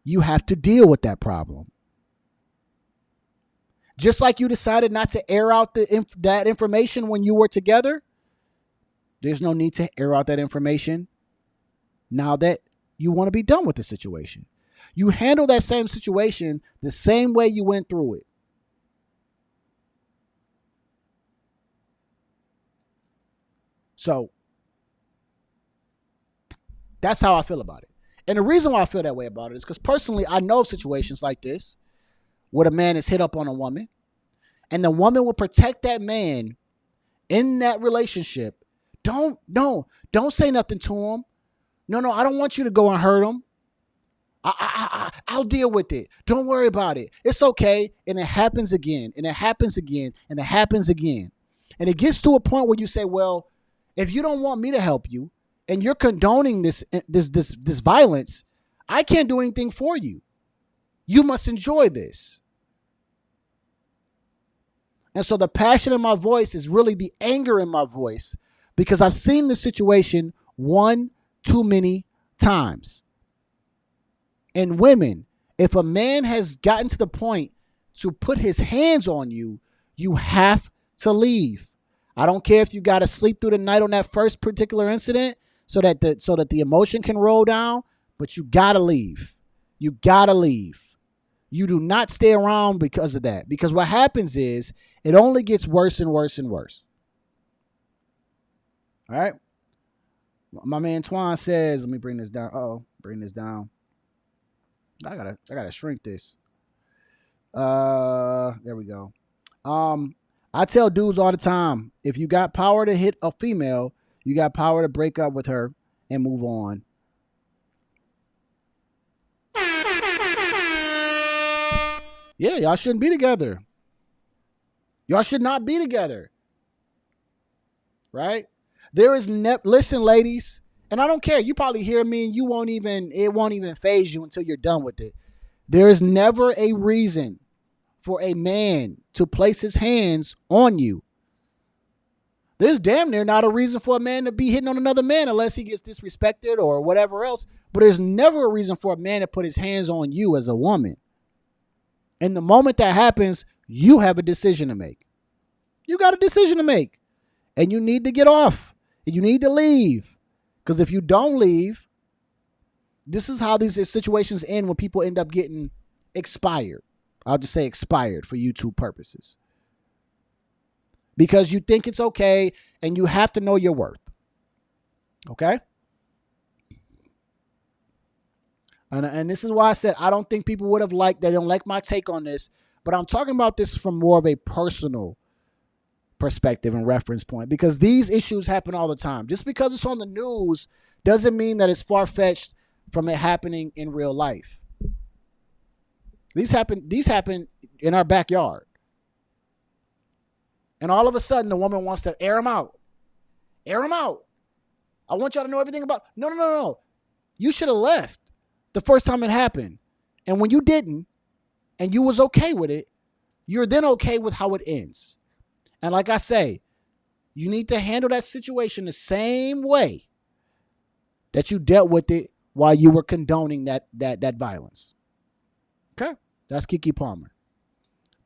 you have to deal with that problem. Just like you decided not to air out that information when you were together, there's no need to air out that information now that you want to be done with the situation. You handle that same situation the same way you went through it. So that's how I feel about it. And the reason why I feel that way about it is because personally, I know of situations like this where a man is hit up on a woman and the woman will protect that man in that relationship. Don't say nothing to him. No, I don't want you to go and hurt him. I'll deal with it. Don't worry about it. It's okay. And it happens again, and it happens again, and it happens again. And it gets to a point where you say, well, if you don't want me to help you and you're condoning this violence, I can't do anything for you. You must enjoy this. And so the passion in my voice is really the anger in my voice, because I've seen this situation one too many times. And women, if a man has gotten to the point to put his hands on you, you have to leave. I don't care if you got to sleep through the night on that first particular incident so that the emotion can roll down, but you got to leave. You got to leave. You do not stay around because of that. Because what happens is it only gets worse and worse and worse. All right. My man Twan says, let me bring this down. Bring this down. I gotta shrink this. There we go. I tell dudes all the time, if you got power to hit a female, you got power to break up with her and move on. Yeah, y'all shouldn't be together. Y'all should not be together. Right? There is listen, ladies, and I don't care. You probably hear me and it won't even faze you until you're done with it. There is never a reason for a man to place his hands on you. There's damn near not a reason for a man to be hitting on another man unless he gets disrespected or whatever else. But there's never a reason for a man to put his hands on you as a woman. And the moment that happens, you have a decision to make. You got a decision to make. And you need to get off. And you need to leave. Because if you don't leave, this is how these situations end when people end up getting expired. I'll just say expired for YouTube purposes. Because you think it's okay and you have to know your worth. Okay? And this is why I said I don't think people would have they don't like my take on this, but I'm talking about this from more of a personal perspective and reference point, because these issues happen all the time. Just because it's on the news doesn't mean that it's far-fetched from it happening in real life. These happen in our backyard. And all of a sudden the woman wants to air them out. Air them out. I want y'all to know everything about. No. You should have left the first time it happened. And when you didn't, and you was okay with it, you're then okay with how it ends. And like I say, you need to handle that situation the same way that you dealt with it while you were condoning that violence. Okay? That's Keke Palmer.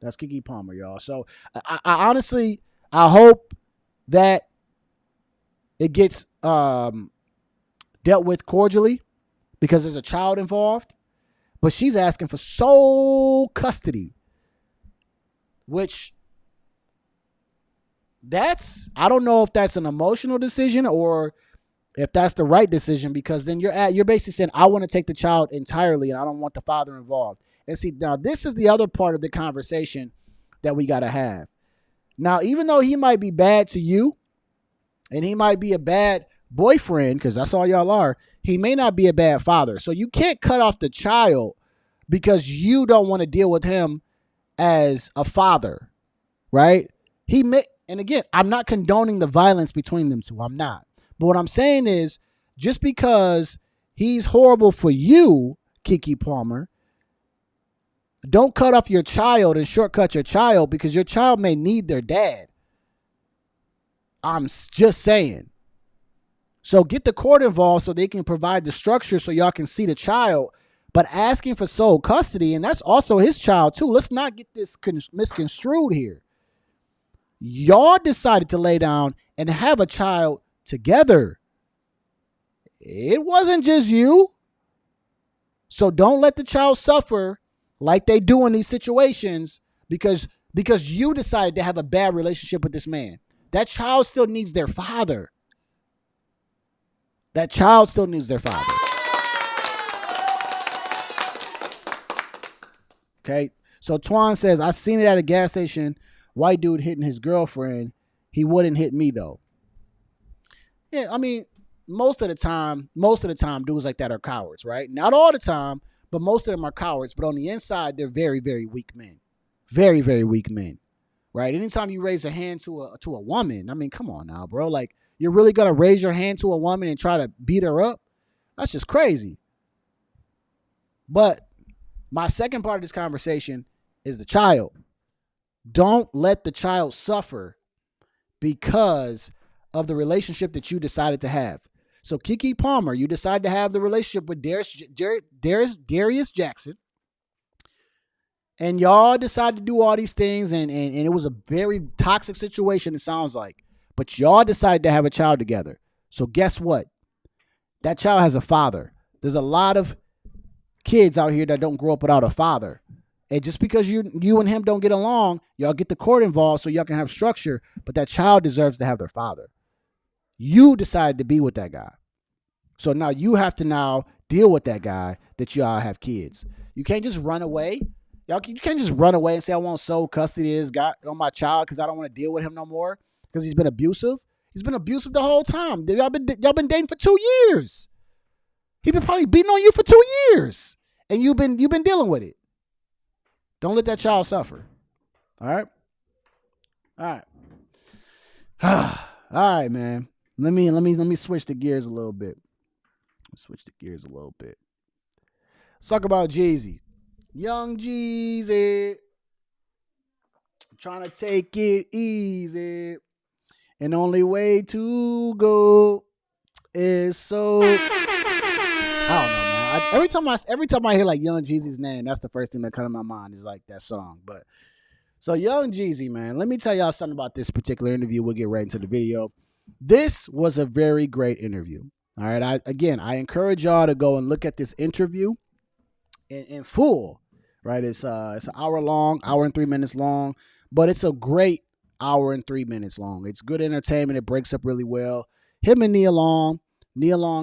That's Keke Palmer, y'all. So I honestly, I hope that it gets dealt with cordially, because there's a child involved. But she's asking for sole custody, which I don't know if that's an emotional decision or if that's the right decision, because then you're basically saying, I want to take the child entirely and I don't want the father involved. And see, now this is the other part of the conversation that we got to have. Now, even though he might be bad to you and he might be a bad boyfriend, because that's all y'all are, he may not be a bad father. So you can't cut off the child because you don't want to deal with him as a father, right? And again, I'm not condoning the violence between them two. I'm not. But what I'm saying is, just because he's horrible for you Keke Palmer. Don't cut off your child and shortcut your child because your child may need their dad. I'm just saying. So get the court involved so they can provide the structure so y'all can see the child. But asking for sole custody, and that's also his child too. Let's not get this misconstrued here. Y'all decided to lay down and have a child together. It wasn't just you. So don't let the child suffer like they do in these situations because you decided to have a bad relationship with this man. That child still needs their father. That child still needs their father. Okay. So Twan says, I seen it at a gas station. White dude hitting his girlfriend. He wouldn't hit me though. Yeah, I mean, most of the time, dudes like that are cowards, right? Not all the time, but most of them are cowards. But on the inside, they're very, very weak men. Very, very weak men. Right? Anytime you raise a hand to a woman, I mean, come on now, bro. Like, you're really gonna raise your hand to a woman and try to beat her up? That's just crazy. But my second part of this conversation is the child. Don't let the child suffer because of the relationship that you decided to have. So Keke Palmer, you decided to have the relationship with Daruis Jackson. And y'all decided to do all these things, and it was a very toxic situation, it sounds like. But y'all decided to have a child together. So guess what? That child has a father. There's a lot of kids out here that don't grow up without a father. And just because you and him don't get along, y'all get the court involved so y'all can have structure, but that child deserves to have their father. You decided to be with that guy. So now you have to now deal with that guy that y'all have kids. You can't just run away. You can't just run away and say, I want sole custody of this guy on my child because I don't want to deal with him no more because he's been abusive. He's been abusive the whole time. Y'all been dating for 2 years. He's been probably beating on you for 2 years. And you've been dealing with it. Don't let that child suffer. All right? All right. All right, man. Let me switch the gears a little bit. Let's talk about Jeezy. Young Jeezy. Trying to take it easy. And the only way to go is so. I don't know, man. Every time I hear like Young Jeezy's name, that's the first thing that comes to my mind is like that song. But so Young Jeezy, man, let me tell y'all something about this particular interview. We'll get right into the video. This was a very great interview. All right. I encourage y'all to go and look at this interview in full. Right. It's an hour long, hour and 3 minutes long, but it's a great hour and 3 minutes long. It's good entertainment. It breaks up really well. Him and Nia Long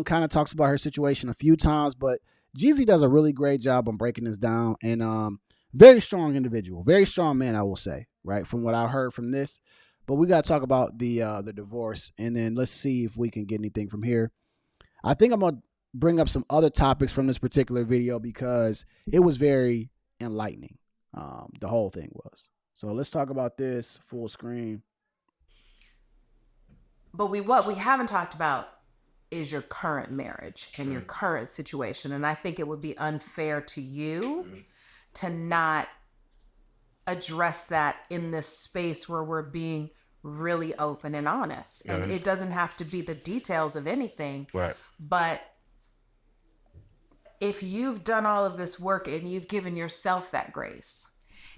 kind of talks about her situation a few times, but Jeezy does a really great job on breaking this down. And very strong individual, very strong man, I will say, right, from what I heard from this. But we got to talk about the divorce, and then let's see if we can get anything from here. I think I'm going to bring up some other topics from this particular video because it was very enlightening. The whole thing was. So let's talk about this full screen. But what we haven't talked about is your current marriage and your current situation. And I think it would be unfair to you to not address that in this space where we're being really open and honest. And it doesn't have to be the details of anything. Right. But if you've done all of this work and you've given yourself that grace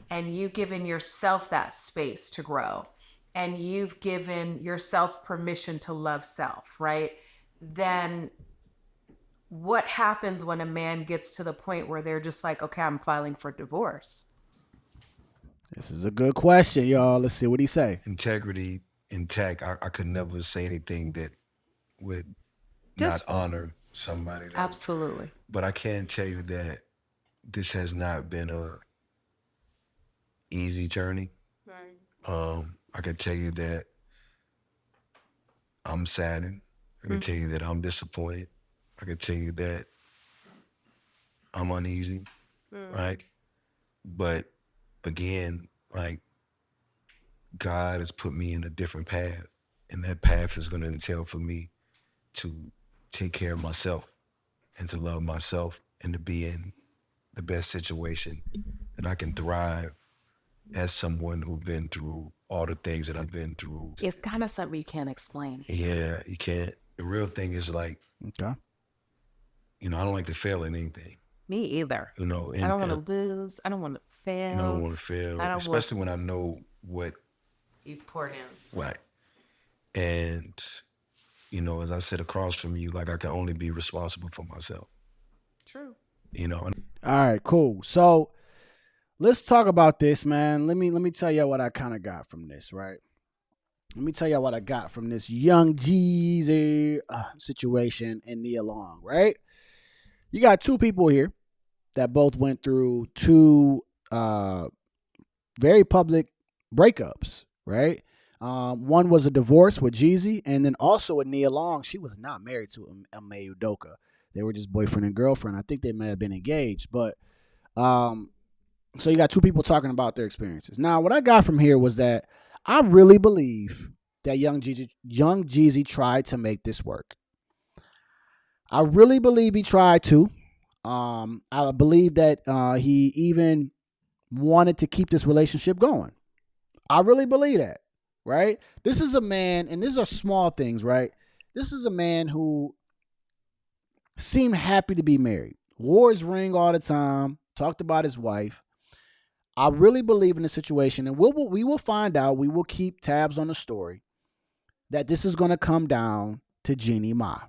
and you've given yourself that space to grow and you've given yourself permission to love self, right? Then what happens when a man gets to the point where they're just like, okay, I'm filing for divorce? This is a good question, y'all. Let's see what he say. Integrity intact. I could never say anything that would not honor somebody. Absolutely. But I can tell you that this has not been a easy journey. Right. I can tell you that I'm saddened. I can tell you that I'm disappointed. I can tell you that I'm uneasy, right? But again, like, God has put me in a different path, and that path is going to entail for me to take care of myself and to love myself and to be in the best situation that I can thrive as someone who's been through all the things that I've been through. It's kind of something you can't explain. Yeah, you can't. The real thing is like, okay, I don't like to fail in anything. Me either. I don't want to lose. I don't want to fail. I don't want to fail, especially when I know what you've poured in. Right. And, as I sit across from you, like I can only be responsible for myself. True. All right, cool. So let's talk about this, man. Let me tell you what I kind of got from this, right? Let me tell you what I got from this Young Jeezy situation and Nia Long, right? You got two people here that both went through two very public breakups, right? One was a divorce with Jeezy, and then also with Nia Long. She was not married to Ime Udoka. They were just boyfriend and girlfriend. I think they may have been engaged, but so you got two people talking about their experiences. Now, what I got from here was that I really believe that Young Jeezy tried to make this work. I really believe he tried to. I believe that he even wanted to keep this relationship going. I really believe that, right? This is a man, and these are small things, right? This is a man who seemed happy to be married, wore his ring all the time, talked about his wife. I really believe in the situation, and we will find out. We will keep tabs on the story that this is going to come down to Jeannie Ma.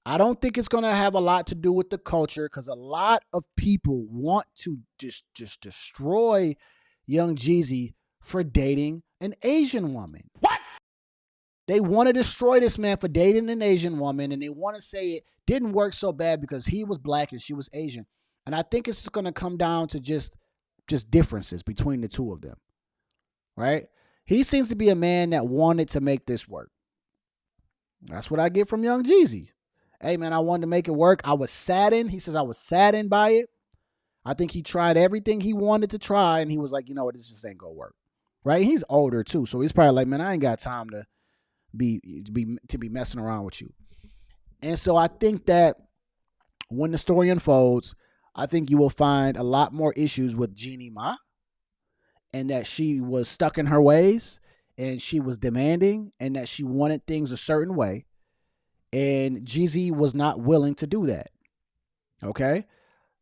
I don't think it's going to have a lot to do with the culture, because a lot of people want to just destroy Young Jeezy for dating an Asian woman. What? They want to destroy this man for dating an Asian woman, and they want to say it didn't work so bad because he was black and she was Asian. And I think it's going to come down to just differences between the two of them, right? He seems to be a man that wanted to make this work. That's what I get from Young Jeezy. Hey, man, I wanted to make it work. I was saddened. He says I was saddened by it. I think he tried everything he wanted to try, and he was like, you know what, this just ain't going to work, right? He's older, too, so he's probably like, man, I ain't got time to be messing around with you. And so I think that when the story unfolds, I think you will find a lot more issues with Jeannie Ma, and that she was stuck in her ways, and she was demanding, and that she wanted things a certain way, and Jeezy was not willing to do that. Okay?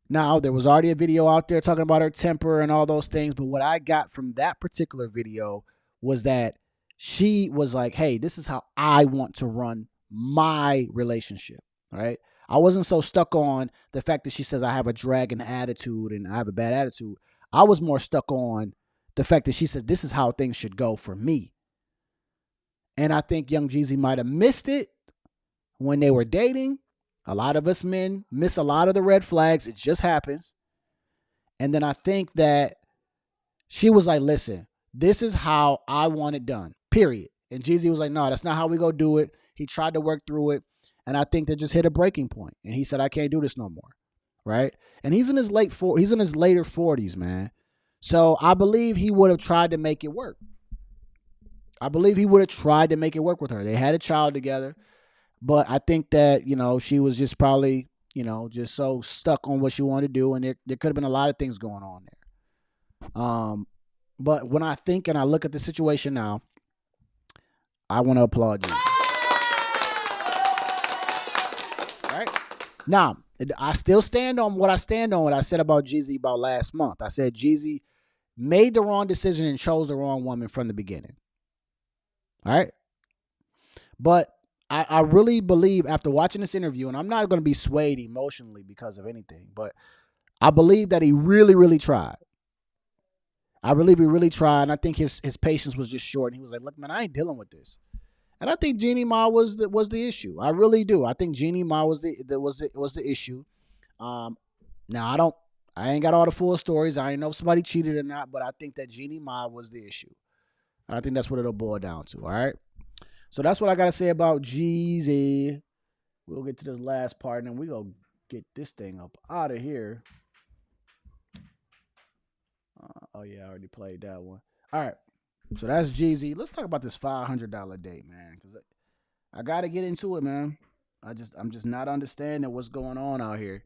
Now, there was already a video out there talking about her temper and all those things, but what I got from that particular video was that she was like, hey, this is how I want to run my relationship, right? I wasn't so stuck on the fact that she says I have a dragon attitude and I have a bad attitude. I was more stuck on the fact that she said this is how things should go for me. And I think Young Jeezy might have missed it when they were dating. A lot of us men miss a lot of the red flags. It just happens. And then I think that she was like, listen, this is how I want it done, period. And Jeezy was like, no, that's not how we go do it. He tried to work through it. And I think they just hit a breaking point. And he said, I can't do this no more. Right? And he's in his later 40s, man. So I believe he would have tried to make it work. I believe he would have tried to make it work with her. They had a child together. But I think that, she was just probably, just so stuck on what she wanted to do. And there could have been a lot of things going on there. But when I think and I look at the situation now, I want to applaud you. Right? Now, I still stand on what I said about Jeezy about last month. I said Jeezy made the wrong decision and chose the wrong woman from the beginning. All right? But I really believe after watching this interview, and I'm not going to be swayed emotionally because of anything, but I believe that he really, really tried. I believe he really tried, and I think his patience was just short. And he was like, look, man, I ain't dealing with this. And I think Jeannie Ma was the issue. I really do. I think Jeannie Ma was the issue. Now I ain't got all the full stories. I ain't know if somebody cheated or not, but I think that Jeannie Ma was the issue. And I think that's what it'll boil down to. All right. So that's what I got to say about Jeezy. We'll get to this last part, and then we go get this thing up out of here. Oh, yeah, I already played that one. All right. So that's Jeezy. Let's talk about this $500 date, man, because I got to get into it, man. I'm just not understanding what's going on out here.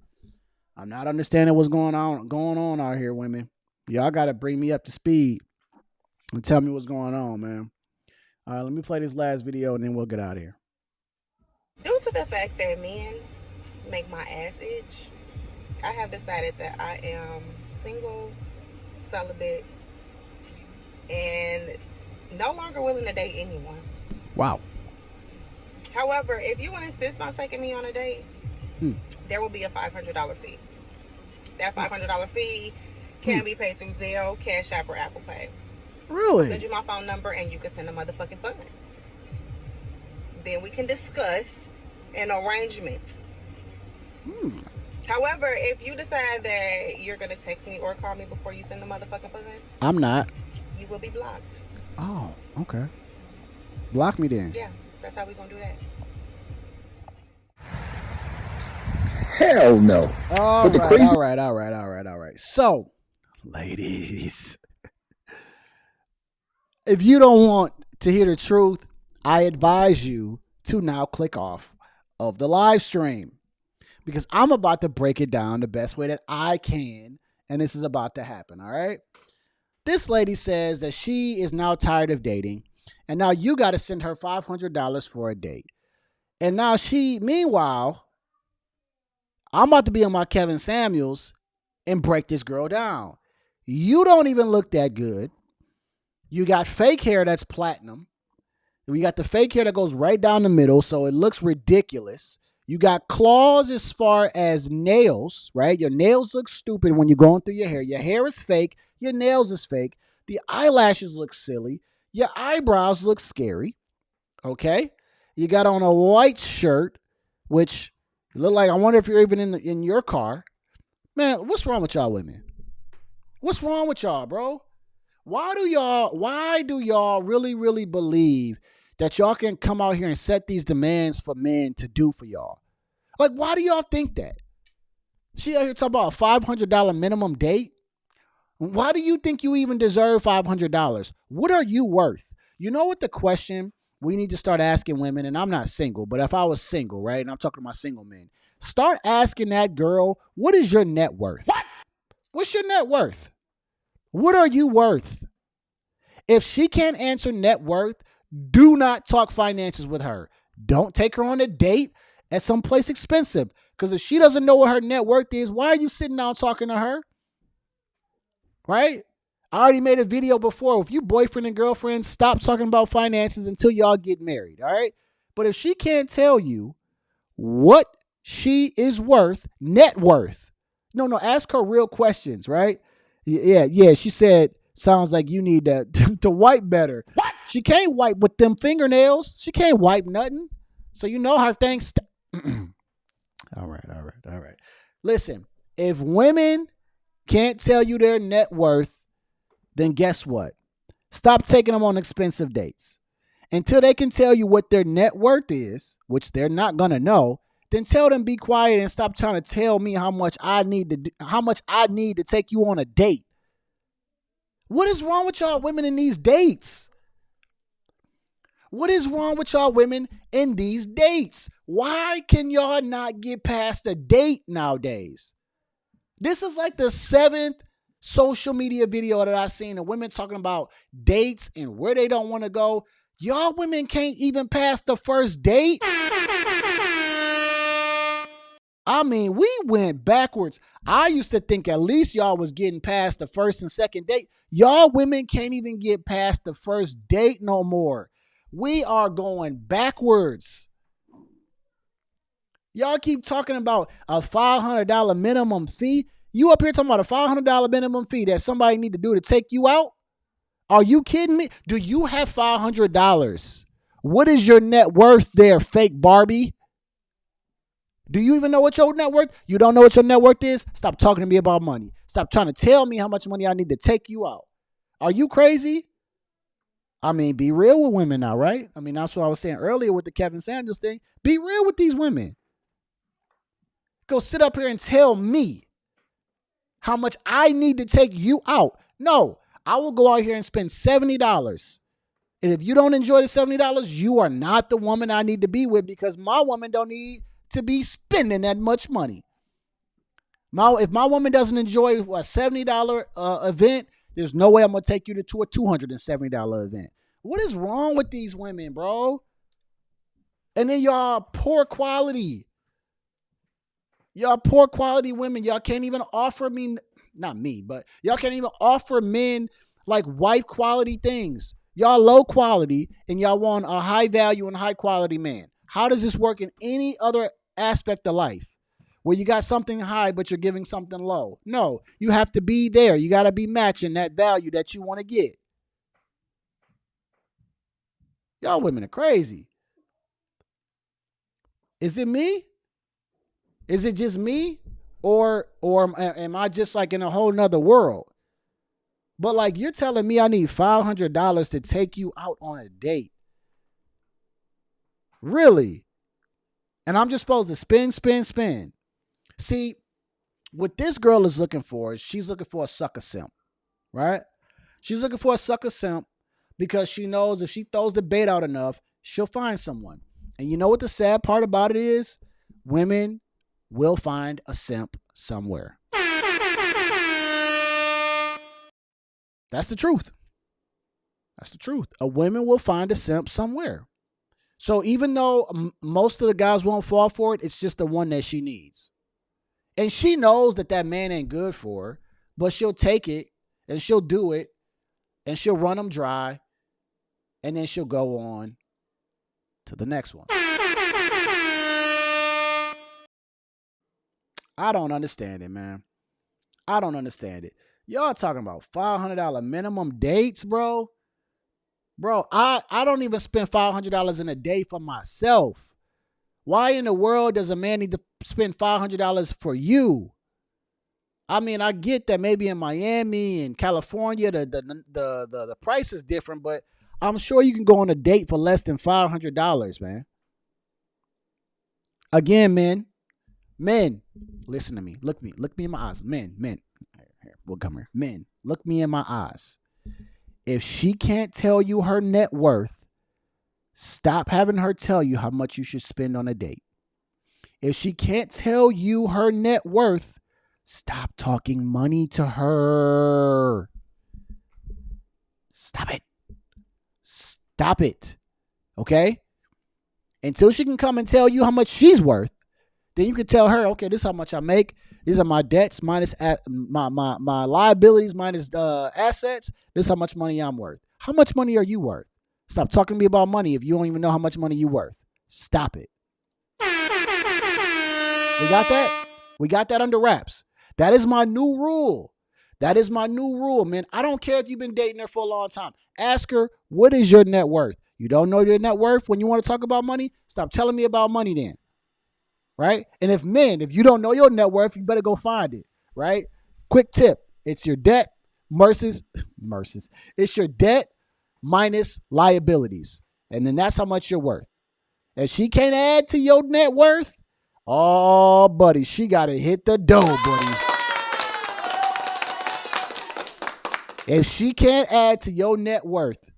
I'm not understanding what's going on out here, women. Y'all got to bring me up to speed and tell me what's going on, man. All right, let me play this last video and then we'll get out of here. Due to the fact that men make my ass itch, I have decided that I am single, celibate, and no longer willing to date anyone. Wow. However, if you want to insist on taking me on a date, there will be a $500 fee. That $500 fee can be paid through Zelle, Cash App, or Apple Pay. Really? I'll send you my phone number and you can send the motherfucking funds. Then we can discuss an arrangement. However, if you decide that you're going to text me or call me before you send the motherfucking funds, I'm not. you will be blocked. Oh, okay. Block me then. Yeah, that's how we're going to do that. Hell no. All But the right, crazy- all right. So, ladies, if you don't want to hear the truth, I advise you to now click off of the live stream because I'm about to break it down the best way that I can, and this is about to happen, all right? This lady says that she is now tired of dating, and now you got to send her $500 for a date. And now meanwhile, I'm about to be on my Kevin Samuels and break this girl down. You don't even look that good. You got fake hair that's platinum. We got the fake hair that goes right down the middle, so it looks ridiculous. You got claws as far as nails, right? Your nails look stupid when you're going through your hair. Your hair is fake. Your nails is fake. The eyelashes look silly. Your eyebrows look scary, okay? You got on a white shirt, which look like, I wonder if you're even in your car. Man, what's wrong with y'all women? What's wrong with y'all, bro? Why do y'all really, really believe that y'all can come out here and set these demands for men to do for y'all? Like, why do y'all think that? She out here talking about a $500 minimum date? Why do you think you even deserve $500? What are you worth? You know what the question we need to start asking women, and I'm not single, but if I was single, right, and I'm talking to my single men, start asking that girl, what is your net worth? What? What's your net worth? What are you worth? If she can't answer net worth, do not talk finances with her. Don't take her on a date at some place expensive. Because if she doesn't know what her net worth is, why are you sitting down talking to her? Right? I already made a video before. If you boyfriend and girlfriend, stop talking about finances until y'all get married. All right? But if she can't tell you what she is worth, net worth. No, ask her real questions, right? Yeah. She said, sounds like you need to wipe better. What? She can't wipe with them fingernails. She can't wipe nothing. So you know her things. All right. Listen, if women can't tell you their net worth, then guess what? Stop taking them on expensive dates. Until they can tell you what their net worth is, which they're not going to know, then tell them be quiet and stop trying to tell me how much I need to take you on a date. What is wrong with y'all women in these dates? What is wrong with y'all women in these dates? Why can y'all not get past a date nowadays? This is like the 7th social media video that I've seen of women talking about dates and where they don't want to go. Y'all women can't even pass the first date. I mean, we went backwards. I used to think at least y'all was getting past the first and second date. Y'all women can't even get past the first date no more. We are going backwards. Y'all keep talking about a $500 minimum fee. You up here talking about a $500 minimum fee that somebody need to do to take you out? Are you kidding me? Do you have $500? What is your net worth there, fake Barbie? Do you even know what your net worth? You don't know what your net worth is? Stop talking to me about money. Stop trying to tell me how much money I need to take you out. Are you crazy? I mean, be real with women now, right? I mean, that's what I was saying earlier with the Kevin Samuels thing. Be real with these women. Go sit up here and tell me how much I need to take you out. No, I will go out here and spend $70. And if you don't enjoy the $70, you are not the woman I need to be with because my woman don't need to be spending that much money. If my woman doesn't enjoy a $70 event, there's no way I'm gonna take you to a $270 event. What is wrong with these women, bro? And then y'all poor quality. Y'all poor quality women. Y'all can't even offer me, not me, but y'all can't even offer men like wife quality things. Y'all low quality and y'all want a high value and high quality man. How does this work in any other aspect of life where you got something high but you're giving something low? No, you have to be there. You got to be matching that value that you want to get. Y'all women are crazy. Is it me? Is it just me? Or am I just like in a whole nother world? But like you're telling me I need $500 to take you out on a date. Really? And I'm just supposed to spin. See, what this girl is looking for is she's looking for a sucker simp, right? She's looking for a sucker simp because she knows if she throws the bait out enough, she'll find someone. And you know what the sad part about it is? Women will find a simp somewhere. That's the truth. That's the truth. A woman will find a simp somewhere. So even though most of the guys won't fall for it, it's just the one that she needs. And she knows that that man ain't good for her, but she'll take it and she'll do it and she'll run him dry and then she'll go on to the next one. I don't understand it, man. I don't understand it. Y'all talking about $500 minimum dates, bro? Bro, I don't even spend $500 in a day for myself. Why in the world does a man need to spend $500 for you? I mean, I get that maybe in Miami and California the price is different, but I'm sure you can go on a date for less than $500, man. Again, men, listen to me. Look me in my eyes. Men. Here, we'll come here. Men, look me in my eyes. If she can't tell you her net worth, stop having her tell you how much you should spend on a date. If she can't tell you her net worth, stop talking money to her. Stop it. Stop it. Okay? Until she can come and tell you how much she's worth, then you can tell her, okay, this is how much I make. These are my debts minus my liabilities minus assets. This is how much money I'm worth. How much money are you worth? Stop talking to me about money if you don't even know how much money you're worth. Stop it. We got that? We got that under wraps. That is my new rule. That is my new rule, man. I don't care if you've been dating her for a long time. Ask her, what is your net worth? You don't know your net worth when you want to talk about money? Stop telling me about money then. Right? And if you don't know your net worth, you better go find it. Right? Quick tip. It's your debt versus. It's your debt minus liabilities. And then that's how much you're worth. If she can't add to your net worth, oh, buddy, she got to hit the dough, buddy. If she can't add to your net worth,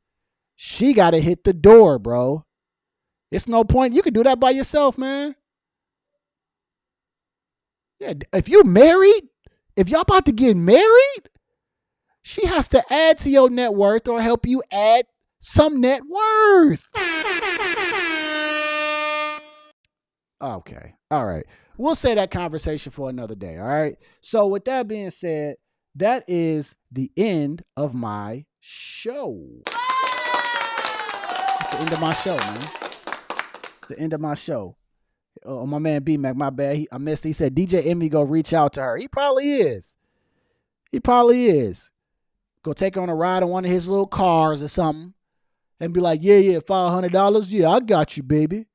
she got to hit the door, bro. It's no point. You can do that by yourself, man. Yeah, if you're married, if y'all about to get married, she has to add to your net worth or help you add some net worth. Okay. All right. We'll say that conversation for another day. All right. So with that being said, that is the end of my show. It's the end of my show, man. The end of my show. Oh, my man B-Mac, my bad. I missed it. He said DJ Emmy go reach out to her. He probably is. Go take her on a ride in one of his little cars or something and be like, yeah, $500. Yeah, I got you, baby.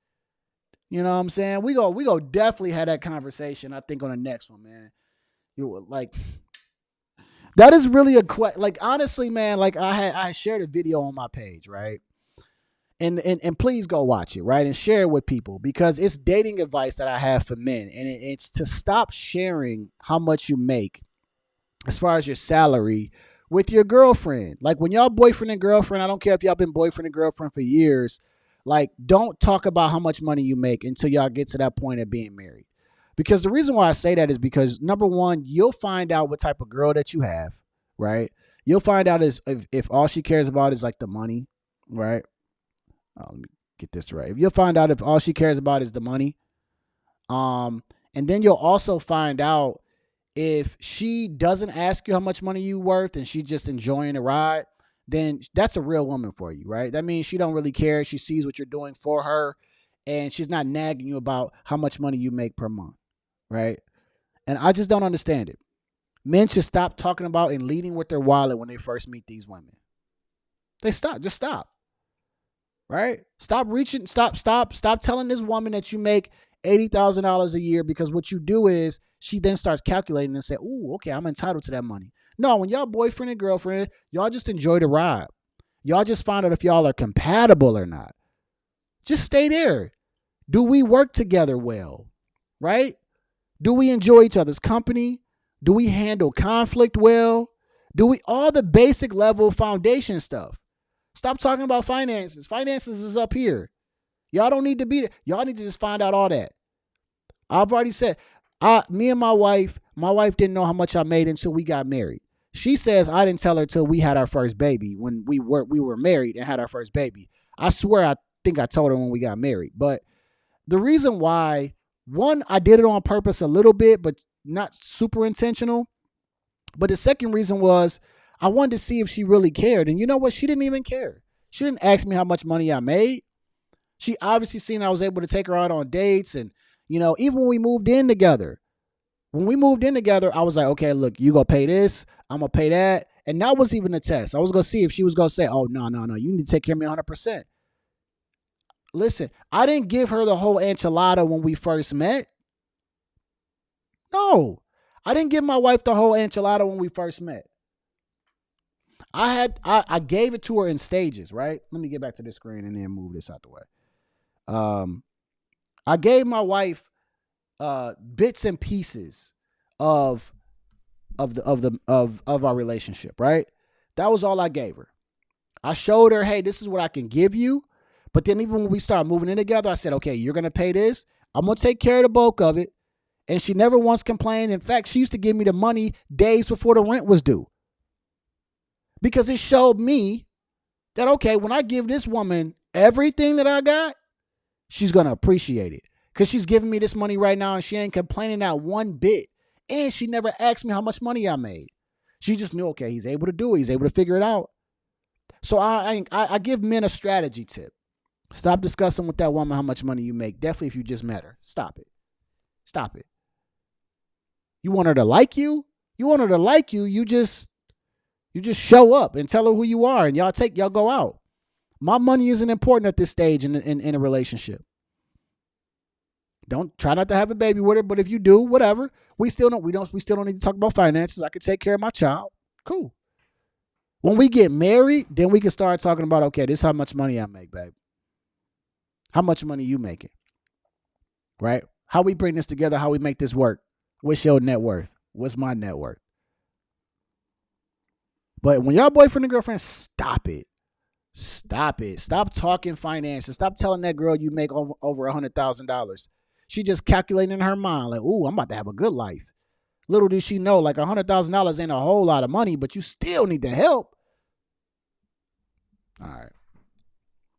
You know what I'm saying? We go definitely have that conversation, I think, on the next one, man. You like that is really a like, honestly, man, like I shared a video on my page, right? And please go watch it, right? And share it with people because it's dating advice that I have for men. And it's to stop sharing how much you make as far as your salary with your girlfriend. Like when y'all boyfriend and girlfriend, I don't care if y'all been boyfriend and girlfriend for years, like don't talk about how much money you make until y'all get to that point of being married. Because the reason why I say that is because, number one, you'll find out what type of girl that you have, right? You'll find out if all she cares about is like the money, right? Let me get this right. You'll find out if all she cares about is the money. And then you'll also find out if she doesn't ask you how much money you worth and she's just enjoying the ride, then that's a real woman for you, right? That means she don't really care. She sees what you're doing for her, and she's not nagging you about how much money you make per month, right? And I just don't understand it. Men should stop talking about and leading with their wallet when they first meet these women. Just stop. Right? Stop reaching, stop telling this woman that you make $80,000 a year, because what you do is she then starts calculating and say, "Ooh, okay, I'm entitled to that money." No, when y'all boyfriend and girlfriend, y'all just enjoy the ride. Y'all just find out if y'all are compatible or not. Just stay there. Do we work together well? Right? Do we enjoy each other's company? Do we handle conflict well? Do we all the basic level foundation stuff? Stop talking about finances. Finances is up here. Y'all don't need to be there. Y'all need to just find out all that. I've already said, me and my wife didn't know how much I made until we got married. She says I didn't tell her till we had our first baby, when we were married and had our first baby. I swear I think I told her when we got married. But the reason why, one, I did it on purpose a little bit, but not super intentional. But the second reason was I wanted to see if she really cared. And you know what? She didn't even care. She didn't ask me how much money I made. She obviously seen I was able to take her out on dates. And, even when we moved in together, I was like, okay, look, you going to pay this. I'm going to pay that. And that was even a test. I was going to see if she was going to say, oh, no, you need to take care of me 100%. Listen, I didn't give her the whole enchilada when we first met. No, I didn't give my wife the whole enchilada when we first met. I gave it to her in stages, right? Let me get back to this screen and then move this out the way. I gave my wife bits and pieces of our relationship, right? That was all I gave her. I showed her, hey, this is what I can give you. But then even when we started moving in together, I said, okay, you're going to pay this. I'm going to take care of the bulk of it. And she never once complained. In fact, she used to give me the money days before the rent was due. Because it showed me that, okay, when I give this woman everything that I got, she's going to appreciate it. Because she's giving me this money right now and she ain't complaining not one bit. And she never asked me how much money I made. She just knew, okay, he's able to do it. He's able to figure it out. So I give men a strategy tip. Stop discussing with that woman how much money you make. Definitely if you just met her. Stop it. You want her to like you? You just show up and tell her who you are and y'all go out. My money isn't important at this stage in a relationship. Don't try not to have a baby with her, but if you do, whatever. We still don't need to talk about finances. I can take care of my child. Cool. When we get married, then we can start talking about, okay, this is how much money I make, babe. How much money you making? Right? How we bring this together, how we make this work. What's your net worth? What's my net worth? But when y'all boyfriend and girlfriend, stop it. Stop talking finances. Stop telling that girl you make over $100,000. She just calculating in her mind like, ooh, I'm about to have a good life. Little did she know, like $100,000 ain't a whole lot of money, but you still need the help. All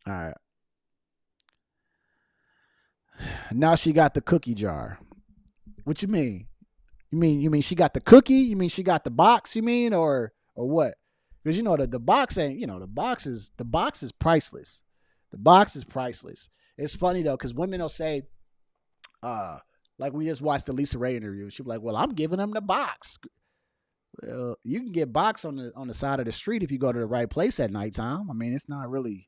right. Now she got the cookie jar. What you mean? You mean she got the cookie? You mean she got the box? You mean or what? Because the box ain't, the box is priceless. The box is priceless. It's funny though, because women will say, like we just watched the Lisa Ray interview. She'll be like, well, I'm giving them the box. Well, you can get box on the side of the street if you go to the right place at nighttime. I mean, it's not really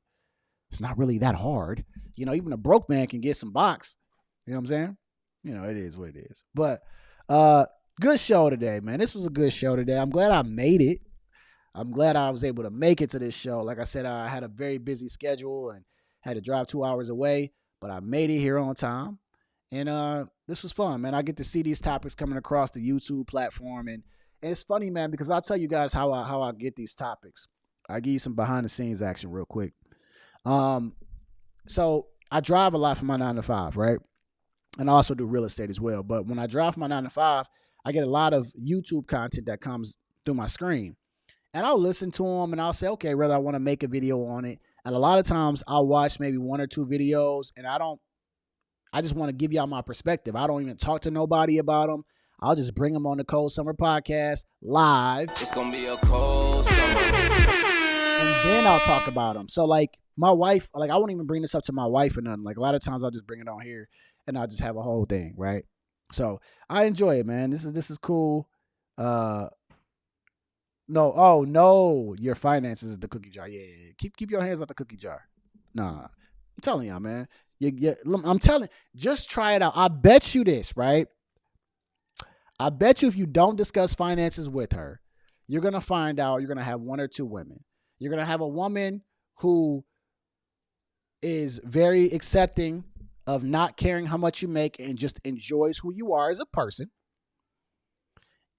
that hard. Even a broke man can get some box. You know what I'm saying? It is what it is. But good show today, man. This was a good show today. I'm glad I made it. I'm glad I was able to make it to this show. Like I said, I had a very busy schedule and had to drive 2 hours away, but I made it here on time. And this was fun, man. I get to see these topics coming across the YouTube platform. And it's funny, man, because I'll tell you guys how I get these topics. I'll give you some behind the scenes action real quick. So I drive a lot for my 9 to 5, right? And I also do real estate as well. But when I drive my 9 to 5, I get a lot of YouTube content that comes through my screen. And I'll listen to them and I'll say, okay, whether I want to make a video on it. And a lot of times I'll watch maybe 1 or 2 videos and I just want to give y'all my perspective. I don't even talk to nobody about them. I'll just bring them on the Cold Summer Podcast live. It's gonna be a cold summer. And then I'll talk about them. So like my wife, like I won't even bring this up to my wife or nothing. Like a lot of times I'll just bring it on here and I'll just have a whole thing, right? So I enjoy it, man. This is cool. No, your finances is the cookie jar. Yeah. Keep your hands out the cookie jar. No. I'm telling y'all, man. I'm telling. Just try it out. I bet you this, right? I bet you if you don't discuss finances with her, you're gonna find out you're gonna have 1 or 2 women. You're gonna have a woman who is very accepting of not caring how much you make and just enjoys who you are as a person.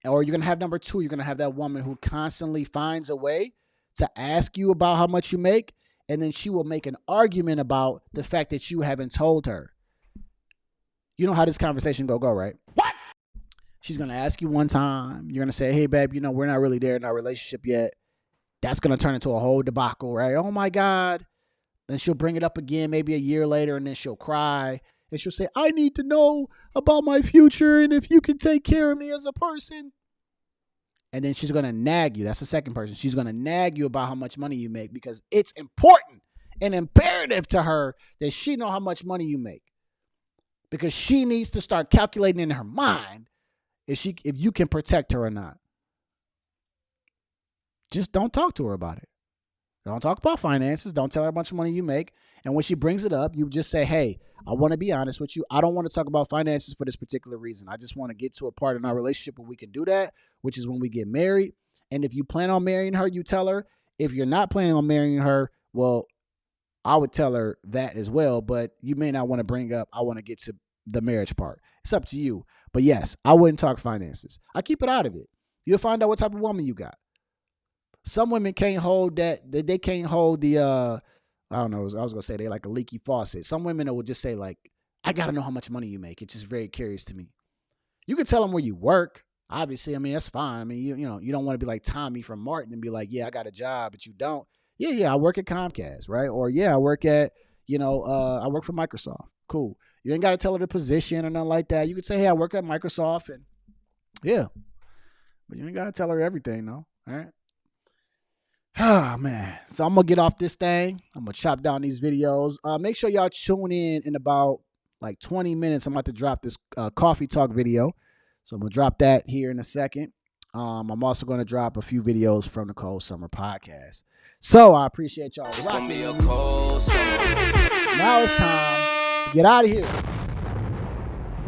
Or you're going to have number 2, you're going to have that woman who constantly finds a way to ask you about how much you make, and then she will make an argument about the fact that you haven't told her. You know how this conversation go, right? What? She's going to ask you one time. You're going to say, hey, babe, we're not really there in our relationship yet. That's going to turn into a whole debacle, right? Oh, my God. Then she'll bring it up again maybe a year later, and then she'll cry. And she'll say, I need to know about my future and if you can take care of me as a person. And then she's going to nag you. That's the second person. She's going to nag you about how much money you make because it's important and imperative to her that she know how much money you make. Because she needs to start calculating in her mind if you can protect her or not. Just don't talk to her about it. Don't talk about finances. Don't tell her how much money you make. And when she brings it up, you just say, hey, I want to be honest with you. I don't want to talk about finances for this particular reason. I just want to get to a part in our relationship where we can do that, which is when we get married. And if you plan on marrying her, you tell her. If you're not planning on marrying her, well, I would tell her that as well. But you may not want to bring up, I want to get to the marriage part. It's up to you. But yes, I wouldn't talk finances. I keep it out of it. You'll find out what type of woman you got. Some women can't hold that. They can't hold the, I don't know. I was going to say they like a leaky faucet. Some women will just say like, I got to know how much money you make. It's just very curious to me. You can tell them where you work. Obviously, I mean, that's fine. I mean, you don't want to be like Tommy from Martin and be like, yeah, I got a job, but you don't. Yeah, I work at Comcast, right? Or yeah, I work at, I work for Microsoft. Cool. You ain't got to tell her the position or nothing like that. You could say, hey, I work at Microsoft and yeah. But you ain't got to tell her everything, though. All right. Oh, man. So I'm going to get off this thing. I'm going to chop down these videos. Make sure y'all tune in about like 20 minutes. I'm about to drop this coffee talk video. So I'm going to drop that here in a second. I'm also going to drop a few videos from the Cold Summer Podcast. So I appreciate y'all. It's going to be a cold summer. Now it's time to get out of here.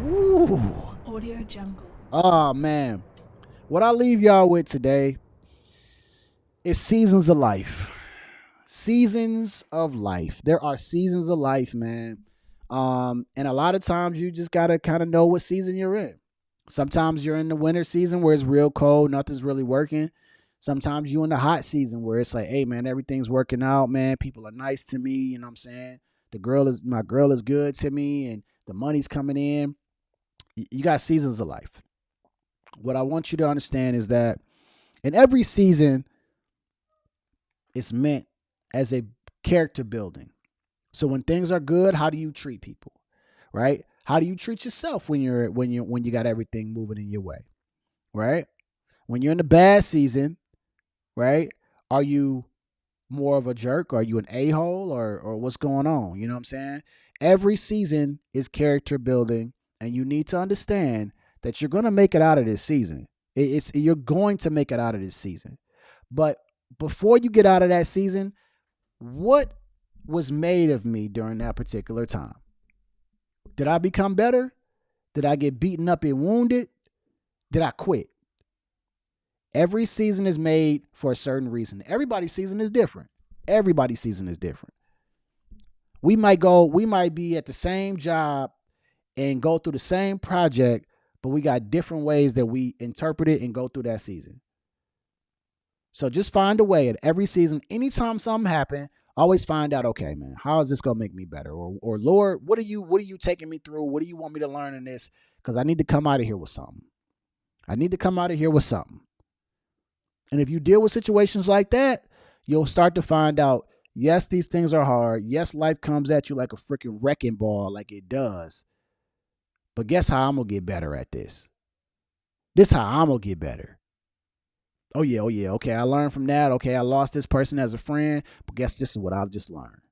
Ooh. Audio Jungle. Oh, man. What I leave y'all with today is seasons of life. Seasons of life. There are seasons of life, man. And a lot of times you just got to kind of know what season you're in. Sometimes you're in the winter season where it's real cold, nothing's really working. Sometimes you're in the hot season where it's like, hey, man, everything's working out, man. People are nice to me, you know what I'm saying? My girl is good to me and the money's coming in. You got seasons of life. What I want you to understand is that in every season, it's meant as a character building. So when things are good, how do you treat people, right? How do you treat yourself when you got everything moving in your way, right? When you're in the bad season, right? Are you more of a jerk? Are you an a-hole or what's going on? You know what I'm saying? Every season is character building, and you need to understand that you're going to make it out of this season. You're going to make it out of this season. But before you get out of that season, what was made of me during that particular time? Did I become better? Did I get beaten up and wounded? Did I quit? Every season is made for a certain reason. Everybody's season is different. Everybody's season is different. We might be at the same job and go through the same project, but we got different ways that we interpret it and go through that season. So just find a way at every season. Anytime something happens, always find out, okay, man, how is this gonna make me better? Or Lord, what are you taking me through? What do you want me to learn in this? Because I need to come out of here with something. I need to come out of here with something. And if you deal with situations like that, you'll start to find out, yes, these things are hard. Yes, life comes at you like a freaking wrecking ball, like it does. But guess how I'm gonna get better at this? This how I'm gonna get better. Oh yeah. Okay, I learned from that. Okay, I lost this person as a friend, but guess this is what I've just learned.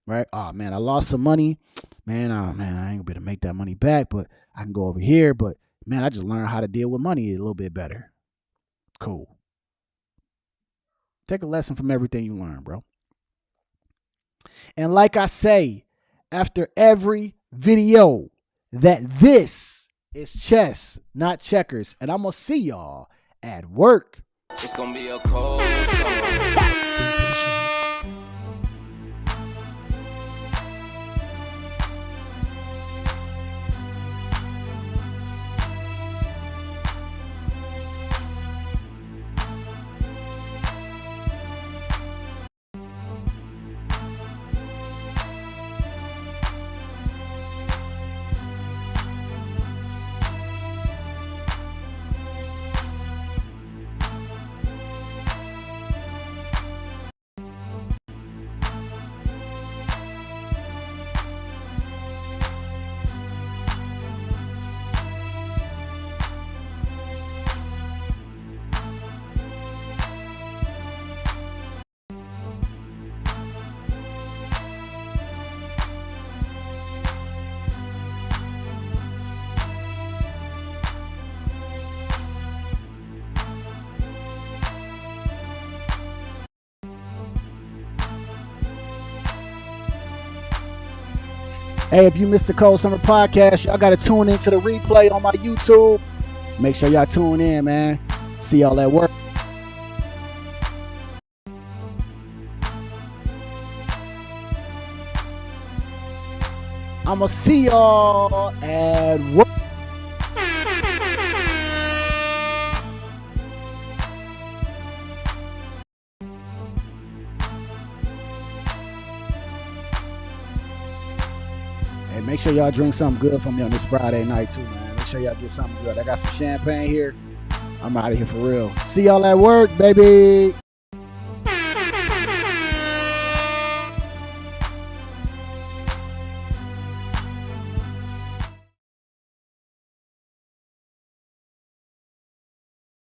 Right? Oh man, I lost some money. Man, I ain't gonna be able to make that money back, but I can go over here. But man, I just learned how to deal with money a little bit better. Cool. Take a lesson from everything you learn, bro. And like I say, after every video, that this is chess, not checkers. And I'm going to see y'all at work. It's gonna be a cold summer. Hey, if you missed the Cold Summer Podcast, y'all got to tune into the replay on my YouTube. Make sure y'all tune in, man. See y'all at work. I'm going to see y'all at work. Hey, make sure y'all drink something good for me on this Friday night too, man. Make sure y'all get something good. I got some champagne here. I'm out of here for real. See y'all at work, baby.